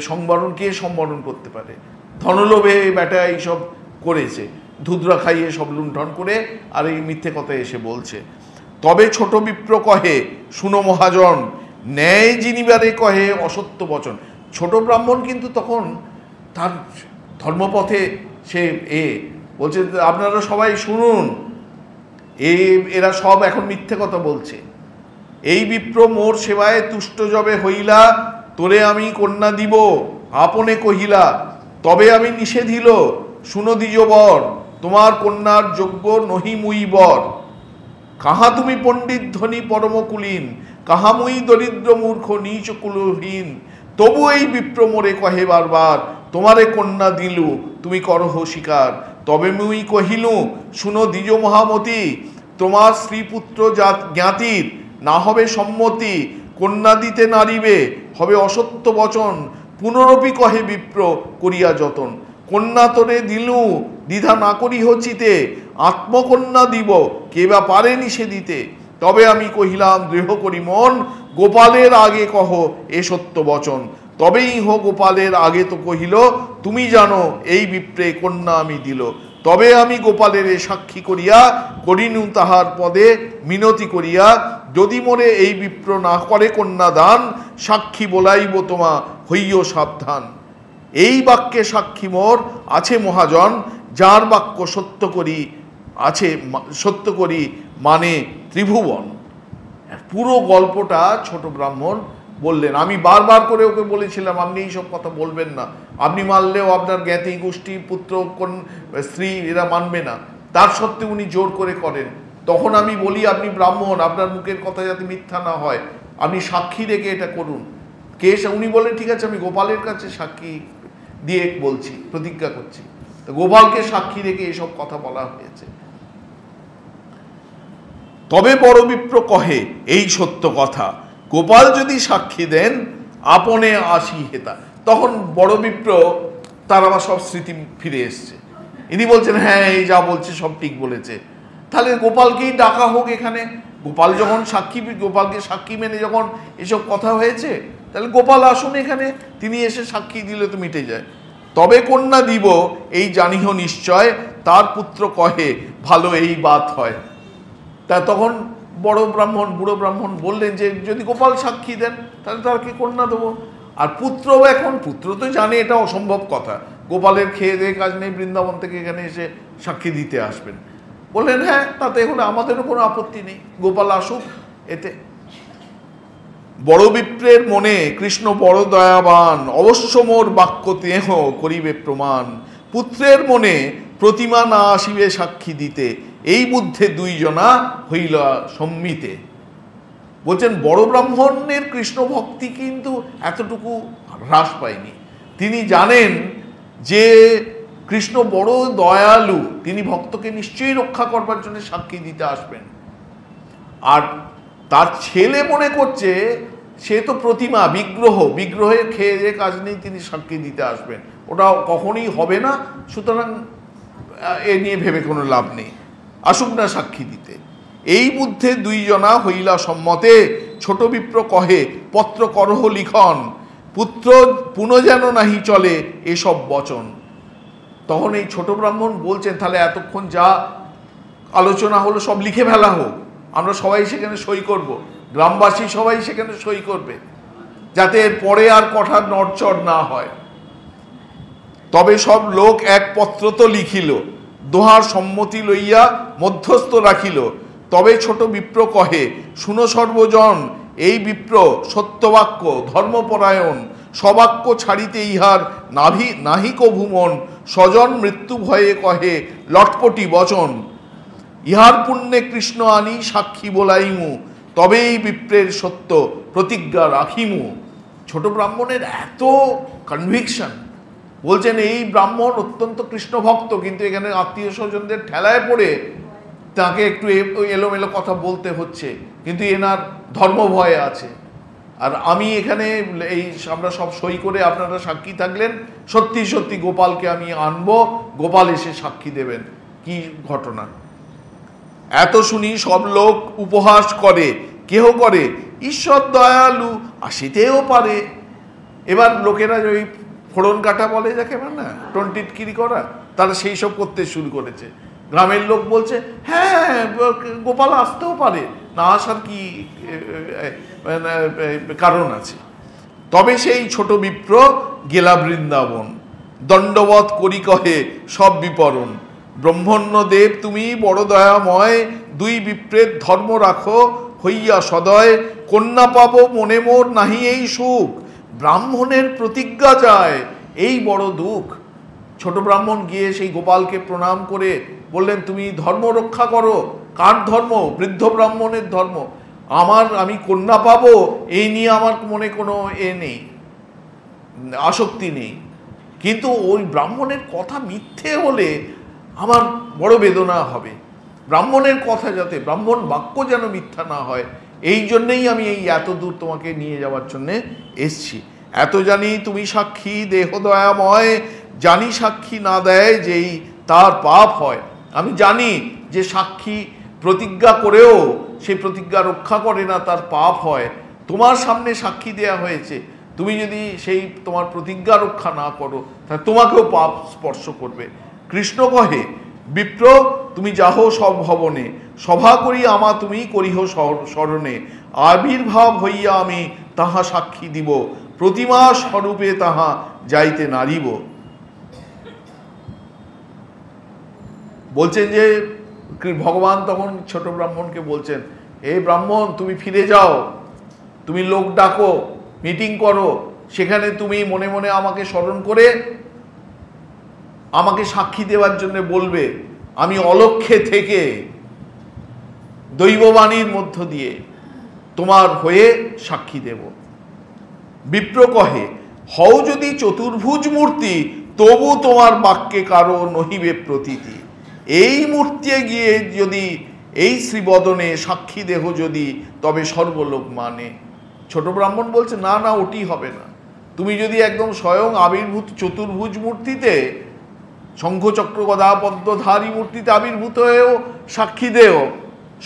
সম্বরণ করতে পারে। ধনলোভে বেটা এইসব করেছে, ধুধরা খাইয়ে সব লুণ্ঠন করে আর এই মিথ্যে কথা এসে বলছে। তবে ছোট বিপ্র কহে শুনো মহাজন, ন্যায় জিনিবারে কহে অসত্য বচন। ছোট ব্রাহ্মণ কিন্তু তখন তার ধর্মপথে সে বলছে আপনারা সবাই শুনুন, এরা সব এখন মিথ্যে কথা বলছে। এই বিপ্র মোর সেবায় তুষ্ট যবে হইলা, তোরে আমি কন্যা দিব আপনে কহিলা, তবে আমি নিষেধিল শুনো দ্বিজ বর, তোমার কন্যার যোগ্য নহি মুই বর। কাহা তুমি পণ্ডিত ধনী পরমকুলীন, কাহা মুই দরিদ্র মূর্খ নীচ কুলহীন। তবু এই বিপ্র মোরে কহে বারবার, তোমারে কন্যা দিলু তুমি করহ স্বীকার। তবে মুই কহিলু শুনো দ্বিজ মহামতি, তোমার স্ত্রীপুত্র জ্ঞাতির না হবে সম্মতি, কন্যা দিতে নারিবে হবে অসত্য বচন। পুনরপি কহে বিপ্র করিয়া যতন, কন্যা তোরে দিলু দ্বিধা না করিহ চিতে, আত্মকন্যা দিব কে বা পারে নিষে দিতে। তবে আমি কহিলাম দৃঢ় করি মন, গোপালের আগে কহ এ সত্য বচন। তবেই হো গোপালের আগে তো কহিল, তুমি জানো এই বিপ্রে কন্যা আমি দিল। তবে আমি গোপালের সাক্ষী করিয়া করিনু তাহার পদে মিনতি করিয়া, যদি মোরে এই বিপ্র না করে কন্যা দান, সাক্ষী বলাইব তোমা হইও সাবধান। এই বাক্যে সাক্ষী মোর আছে মহাজন, যার বাক্য সত্য করি মানে ত্রিভুবন। পুরো গল্পটা ছোট ব্রাহ্মণ বললেন। আমি বারবার করে ওকে বলেছিলাম আপনি এইসব কথা বলবেন না, আপনি মানলেও আপনার জ্ঞাতি গোষ্ঠী পুত্র স্ত্রী এরা মানবে না, তার সত্ত্বেও উনি জোর করে করেন। তখন আমি বলি আপনি ব্রাহ্মণ, আপনার মুখের কথা যাতে মিথ্যা না হয়, আপনি সাক্ষী রেখে এটা করুন। উনি বলেন ঠিক আছে আমি গোপালের কাছে সাক্ষী দিয়ে বলছি, প্রতিজ্ঞা করছি। তো গোপালকে সাক্ষী রেখে এসব কথা বলা হয়েছে। তবে বড় বিপ্র কহে এই সত্য কথা, গোপাল যদি সাক্ষী দেন আপনে আসি হেতা। তখন বড় বিপ্র তার আবার সব স্মৃতি ফিরে এসছে। ইনি বলছেন হ্যাঁ এই যা বলছে সব ঠিক বলেছে, তাহলে গোপালকেই ডাকা হোক এখানে। গোপাল যখন সাক্ষী, গোপালকে সাক্ষী মেনে যখন এসব কথা হয়েছে, তাহলে গোপাল আসুন এখানে, তিনি এসে সাক্ষী দিলে তো মিটে যায়। তবে কন্যা দিব এই জানিহ নিশ্চয়, তার পুত্র কহে ভালো এই বাত হয়। তা তখন বড় ব্রাহ্মণ, বুড়ো ব্রাহ্মণ বললেন যে যদি গোপাল সাক্ষী দেন তাহলে তারকে কন্যা দেবো। আর পুত্র, এখন পুত্র তো জানে এটা অসম্ভব কথা, গোপালের খেয়ে দিয়ে কাজ নেই, বৃন্দাবন থেকে এখানে এসে সাক্ষী দিতে আসবেন। বললেন হ্যাঁ, তাতে এখন আমাদেরও কোনো আপত্তি নেই, গোপাল আসুক। এতে বড় বিপ্রের মনে কৃষ্ণ বড় দয়াবান, অবশ্য মোর বাক্য তেহ করিবে প্রমাণ। পুত্রের মনে প্রতিমা না আসিবে সাক্ষী দিতে, এই বুদ্ধে দুইজনা হইল সম্মিতে। বলছেন বড় ব্রাহ্মণের কৃষ্ণ ভক্তি কিন্তু এতটুকু হ্রাস পায়নি। তিনি জানেন যে কৃষ্ণ বড় দয়ালু, তিনি ভক্তকে নিশ্চয়ই রক্ষা করবার জন্য সাক্ষী দিতে আসবেন। আর তার ছেলে মনে করছে সে তো প্রতিমা, বিগ্রহ, বিগ্রহের খেয়ে যে কাজ নেই, তিনি সাক্ষী দিতে আসবেন, ওটা কখনোই হবে না। সুতরাং এ নিয়ে ভেবে কোনো লাভ নেই, আসুক না সাক্ষী দিতে। এই বুদ্ধে দুইজনা হইলা সম্মতে, ছোট বিপ্র কহে পত্র করহ লিখন, পুত্র পুনঃ যেন নাহি চলে এসব বচন। তখন এই ছোট ব্রাহ্মণ বলছেন তাহলে এতক্ষণ যা আলোচনা হলো সব লিখে ফেলা হোক, আমরা সবাই সেখানে সই করব, গ্রামবাসী সবাই সেখানে সই করবে, যাতে এর পরে আর কথা নড়চড় না হয়। তবে সব লোক এক পত্র তো লিখিল, দোহার সম্মতি লইয়া মধ্যস্থ রাখিল। তবে ছোট বিপ্র কহে শুনো সর্বজন, এই বিপ্র সত্যবাক্য ধর্মপরায়ণ, সবাক্য ছাড়িতে ইহার নাহিক ভুমন, স্বজন মৃত্যু ভয়ে কহে লটপটি বচন। ইহার পুণ্যে কৃষ্ণ আনি সাক্ষী বলাইমু, তবে এই বিপ্রের সত্য প্রতিজ্ঞা রাখিমু। ছোট ব্রাহ্মণের এত কনভিকশন, বলছেন এই ব্রাহ্মণ অত্যন্ত কৃষ্ণ ভক্ত, কিন্তু এখানে আত্মীয় স্বজনদের ঠেলায় পড়ে তাকে একটু এলোমেলো কথা বলতে হচ্ছে, কিন্তু এনার ধর্ম ভয়ে আছে। আর আমি এখানে এই আমরা সব সই করে আপনারা সাক্ষী থাকলেন, সত্যি সত্যি গোপালকে আমি আনবো, গোপাল এসে সাক্ষী দেবেন। কি ঘটনা! এত শুনি সব লোক উপহাস করে, কেহ করে ঈশ্বর দয়ালু আসিতেও পারে। এবার লোকেরা ওই ফোড়ন কাটা বলে যাকে, না টন্টিটকিরি করা, তারা সেই সব করতে শুরু করেছে। গ্রামের লোক বলছে হ্যাঁ গোপাল আসতেও পারে, না আসার কি কারণ আছে। তবে সেই ছোট বিপ্র গেলা বৃন্দাবন, দণ্ডবধ করি কহে সব বিপরণ। ব্রহ্মণ্য দেব তুমি বড় দয়াময়, দুই বিপ্রের ধর্ম রাখো হইয়া সদয়। কন্যা পাবো মনে মোর নাহি এই সুখ, ব্রাহ্মণের প্রতিজ্ঞা যায় এই বড় দুঃখ। ছোট ব্রাহ্মণ গিয়ে সেই গোপালকে প্রণাম করে বললেন তুমি ধর্ম রক্ষা করো। কার ধর্ম? বৃদ্ধ ব্রাহ্মণের ধর্ম। আমি কন্যা পাবো এই নিয়ে আমার মনে কোনো নেই, আসক্তি নেই, কিন্তু ওই ব্রাহ্মণের কথা মিথ্যে হলে আমার বড় বেদনা হবে। ব্রাহ্মণের কথা যাতে, ব্রাহ্মণ বাক্য যেন মিথ্যা না হয়, এই জন্যেই আমি এই এত দূর তোমাকে নিয়ে যাওয়ার জন্যে এসছি। এত জানি তুমি সাক্ষী দেহ দয়াময়, জানি সাক্ষী না দেয় যেই তার পাপ হয়। আমি জানি যে সাক্ষী প্রতিজ্ঞা করেও সেই প্রতিজ্ঞা রক্ষা করে না, তার পাপ হয়। তোমার সামনে সাক্ষী দেয়া হয়েছে, তুমি যদি সেই তোমার প্রতিজ্ঞা রক্ষা না করো তাহলে তোমাকেও পাপ স্পর্শ করবে। কৃষ্ণ কহে বিপ্র তুমি যাহো সব ভবনে, সভা করি আমা তুমি করিহ স্মরণে। আবির্ভাব হইয়া আমি তাহা সাক্ষী দিব, প্রতিমা স্বরূপে তাহা যাইতে নারিব। বলছেন যে ভগবান তখন ছোট ব্রাহ্মণকে বলছেন, এই ব্রাহ্মণ তুমি ফিরে যাও, তুমি লোক ডাকো, মিটিং করো, সেখানে তুমি মনে মনে আমাকে স্মরণ করে আমাকে সাক্ষী দেওয়ার জন্য বলবে। আমি অলক্ষ্যে থেকে দৈববাণীর মধ্য দিয়ে তোমার হয়ে সাক্ষী দেব। বিপ্র কহে হও যদি চতুর্ভুজ মূর্তি, তবু তোমার বাক্যে কারো নহিবে প্রতীতি। এই মূর্তি গিয়ে যদি এই শ্রীবদনে সাক্ষী দেহ যদি, তবে সর্বলোক মানে। ছোট ব্রাহ্মণ বলছে না না, ওটি হবে না। তুমি যদি একদম স্বয়ং আবির্ভূত চতুর্ভুজ মূর্তিতে, শঙ্খচক্র গদা পদ্মধারী মূর্তিতে আবির্ভূত হয়েও সাক্ষী দেও,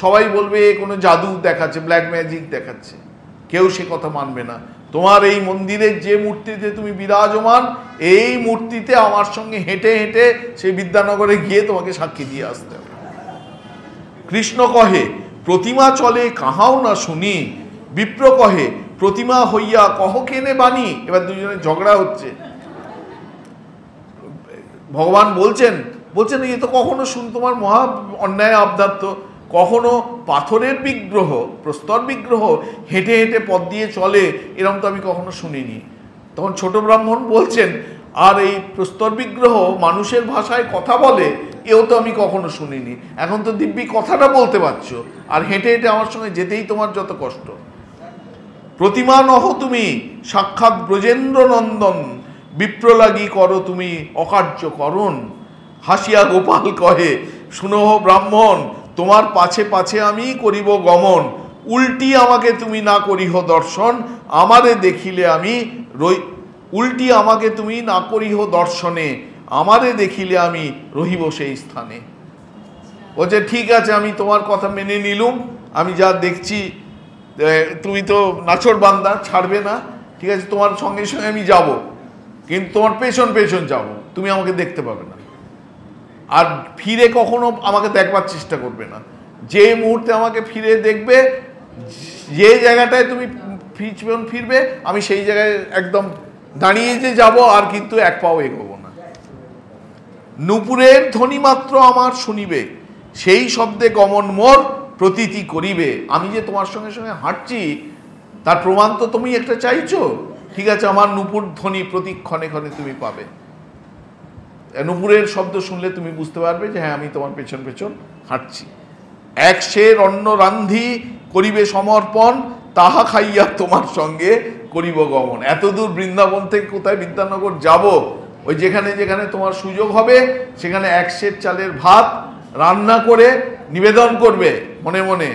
সবাই বলবে কোনো জাদু দেখাচ্ছে, ব্ল্যাক ম্যাজিক দেখাচ্ছে, কেউ সে কথা মানবে না। তোমার এই মন্দিরের যে মূর্তিতে তুমি বিরাজমান, এই মূর্তিতে আমার সঙ্গে হেঁটে হেঁটে সেই বিদ্যানগরে গিয়ে তোমাকে সাক্ষী দিয়ে আসতে হবে। কৃষ্ণ কহে প্রতিমা চলে কাহাও না শুনি, বিপ্র কহে প্রতিমা হইয়া কহ কেনে বাণী। এবার দুজনের ঝগড়া হচ্ছে। ভগবান বলছেন এ তো কখনো তোমার মহা অন্যায় আবদার, তো কখনো পাথরের বিগ্রহ, প্রস্তর বিগ্রহ হেঁটে হেঁটে পথ দিয়ে চলে, এরকম তো আমি কখনো শুনিনি। তখন ছোট ব্রাহ্মণ বলছেন, আর এই প্রস্তর বিগ্রহ মানুষের ভাষায় কথা বলে, এও তো আমি কখনো শুনিনি। এখন তো দিব্যি কথাটা বলতে পারছো, আর হেঁটে হেঁটে আমার সঙ্গে যেতেই তোমার যত কষ্ট। প্রতিমা নহ তুমি সাক্ষাৎ ব্রজেন্দ্র নন্দন, বিপ্র লাগি করো তুমি অকার্যকরণ। হাসিয়া গোপাল কহে শুনহ ব্রাহ্মণ, তোমার পাছে পাছে আমি করিব গমন। উল্টি আমাকে তুমি না করিহ দর্শন, আমারে দেখিলে আমি উল্টি আমাকে তুমি না করিহ দর্শনে, আমারে দেখিলে আমি রহিব সেই স্থানে। বলছে ঠিক আছে, আমি তোমার কথা মেনে নিলুম, আমি যা দেখছি তুমি তো নাছর বান্দা, ছাড়বে না, ঠিক আছে, তোমার সঙ্গে সঙ্গে আমি যাব, কিন্তু তোমার পেছন পেছন যাব, তুমি আমাকে দেখতে পাবে না, আর ফিরে কখনো আমাকে দেখবার চেষ্টা করবে না। যে মুহূর্তে আমাকে ফিরে দেখবে, যে জায়গাটায় তুমি ফিরবে, আমি সেই জায়গায় একদম দাঁড়িয়ে যে যাব, আর কিন্তু এক পাও এগোবো না। নূপুরের ধ্বনি মাত্র আমার শুনিবে, সেই শব্দে গমন মোর প্রতীতি করিবে। আমি যে তোমার সঙ্গে সঙ্গে হাঁটছি, তার প্রমাণ তো তুমি একটা চাইছো, ঠিক আছে, আমার নূপুর ধ্বনি প্রতি ক্ষণে ক্ষণে তুমি পাবে। নূপুরের শব্দ শুনলে তুমি বুঝতে পারবে যে হ্যাঁ, আমি তোমার পেছন পেছন হাঁটছি। এক সের অন্ন রান্ধি করিবে সমর্পণ, তাহা খাইয়া তোমার সঙ্গে করিব গমন। এত দূর বৃন্দাবন থেকে কোথায় বিদ্যানগর যাব, ওই যেখানে যেখানে তোমার সুযোগ হবে, সেখানে এক সের চালের ভাত রান্না করে নিবেদন করবে মনে মনে।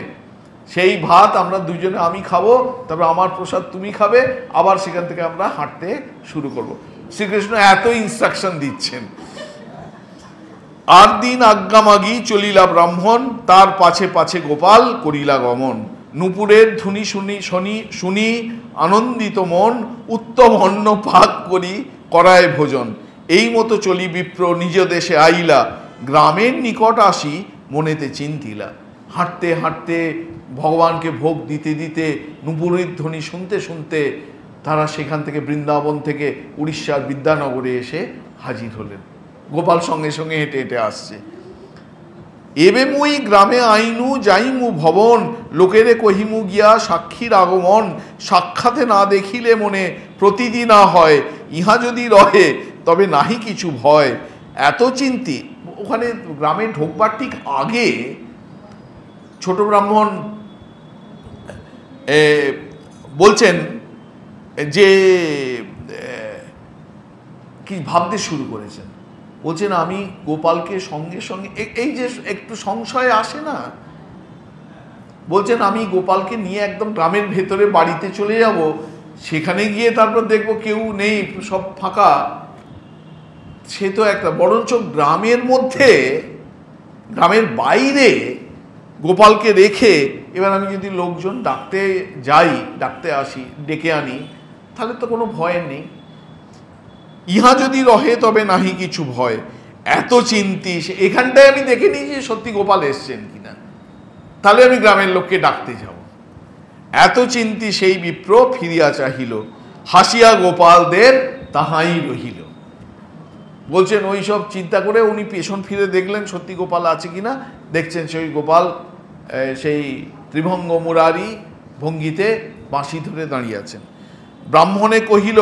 সেই ভাত আমরা দুজনে, আমি খাবো, তারপর আমার প্রসাদ তুমি খাবে, আবার সেখান থেকে আমরা হাঁটতে শুরু করব। শ্রীকৃষ্ণ এত ইনস্ট্রাকশন দিচ্ছেন। আর দিন আজ্ঞামাগি চলিলা ব্রাহ্মণ, তার পাছে পাছে গোপাল করিলা গমন। নূপুরের ধ্বনি শুনি আনন্দিত মন, উত্তম অন্ন পাক করি করায় ভোজন। এই মতো চলি বিপ্র নিজ দেশে আইলা, গ্রামের নিকট আসি মনেতে চিন্তিলা। হাঁটতে হাঁটতে, ভগবানকে ভোগ দিতে দিতে, নূপুরের ধ্বনি শুনতে শুনতে তারা সেখান থেকে, বৃন্দাবন থেকে উড়িষ্যার বিদ্যানগরে এসে হাজির হলেন। গোপাল সঙ্গে সঙ্গে হেঁটে হেঁটে আসছে। এবে মুই গ্রামে আইনু যাইমু ভবন, লোকেরে কহিমু গিয়া সাক্ষীর আগমন। সাক্ষাতে না দেখিলে মনে প্রতীতি না হয়, ইহা যদি রহে তবে নাহি কিছু ভয়। এত চিন্তি। ওখানে গ্রামে ঢোকবার ঠিক আগে ছোট ব্রাহ্মণ বলছেন যে কি ভাবতে শুরু করেছেন। বলছেন আমি গোপালকে সঙ্গে সঙ্গে, এই যে একটু সংশয় আসে না, বলছেন আমি গোপালকে নিয়ে একদম গ্রামের ভেতরে বাড়িতে চলে যাব, সেখানে গিয়ে তারপর দেখবো কেউ নেই, সব ফাঁকা, সে তো একটা, বরঞ্চ গ্রামের মধ্যে, গ্রামের বাইরে গোপালকে রেখে এবার আমি যদি লোকজন ডাকতে যাই, ডাকতে আসি, ডেকে আনি, তাহলে তো কোনো ভয় নেই। ইহা যদি রহে তবে নাহি কিছু ভয়। এত চিন্তি, এখানটায় আমি দেখে নিই যে সত্যি গোপাল এসছেন কিনা, তাহলে আমি গ্রামের লোককে ডাকতে যাব। এত চিন্তি সেই বিপ্র ফিরিয়া চাহিল, হাসিয়া গোপালদের তাহাই রহিল। বলছেন ওই সব চিন্তা করে উনি পেছন ফিরে দেখলেন সত্যি গোপাল আছে কিনা, দেখছেন সেই গোপাল সেই ত্রিভঙ্গ মুরারি ভঙ্গিতে বাঁশি ধরে দাঁড়িয়ে আছেন। ব্রাহ্মণে কহিল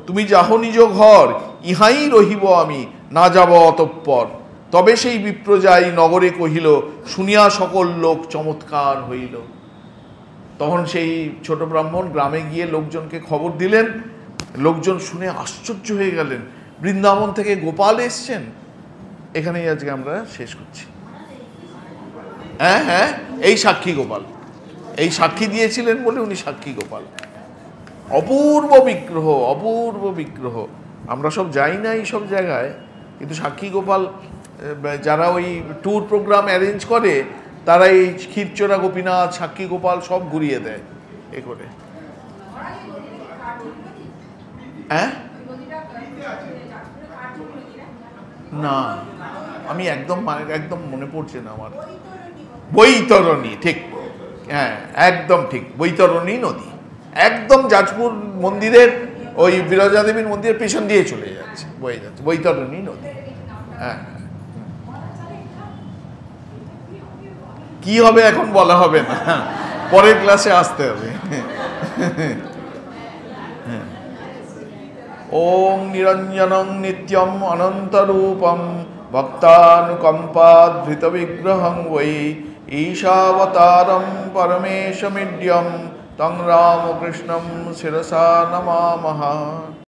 তুমি যাহ নিজ ঘর, ইহাই রহিব আমি, না যাব অতঃপর। তবে সেই বিপ্র যাই নগরে কহিল, শুনিয়া সকল লোক চমৎকার হইল। তখন সেই ছোট ব্রাহ্মণ গ্রামে গিয়ে লোকজনকে খবর দিলেন লোকজন শুনে আশ্চর্য হয়ে গেলেন, বৃন্দাবন থেকে গোপাল এসছেন। এখানেই আজকে আমরা শেষ করছি। হ্যাঁ হ্যাঁ, এই সাক্ষী গোপাল, এই সাক্ষী দিয়েছিলেন বলে উনি সাক্ষী গোপাল। অপূর্ব বিগ্রহ, অপূর্ব বিগ্রহ। আমরা সব যাই না এই সব জায়গায়, কিন্তু সাক্ষী গোপাল যারা ওই ট্যুর প্রোগ্রাম অ্যারেঞ্জ করে, তারা এই ক্ষীরচোরা গোপীনাথ, সাক্ষী গোপাল সব ঘুরিয়ে দেয় এ করে। হ্যাঁ না, আমি একদম মনে পড়ছে না আমার। বৈতরণী, ঠিক, হ্যাঁ একদম ঠিক, বৈতরণী নদী একদম যাজপুর মন্দিরের ওই বিরজা দেবীর মন্দিরের পেছন দিয়ে চলে যাচ্ছে, বয়ে যাচ্ছে বৈতরণী নদী। হ্যাঁ, কি হবে এখন বলা হবে না, পরের ক্লাসে আসতে হবে। ওং নিরঞ্জনং নিত্যম অনন্তরূপম ভক্তানুকম্পাধৃত বিগ্রহং বৈ ঈশাবতারম পরমেশমিড্যম তং রামকৃষ্ণম শিরসা নমামহ।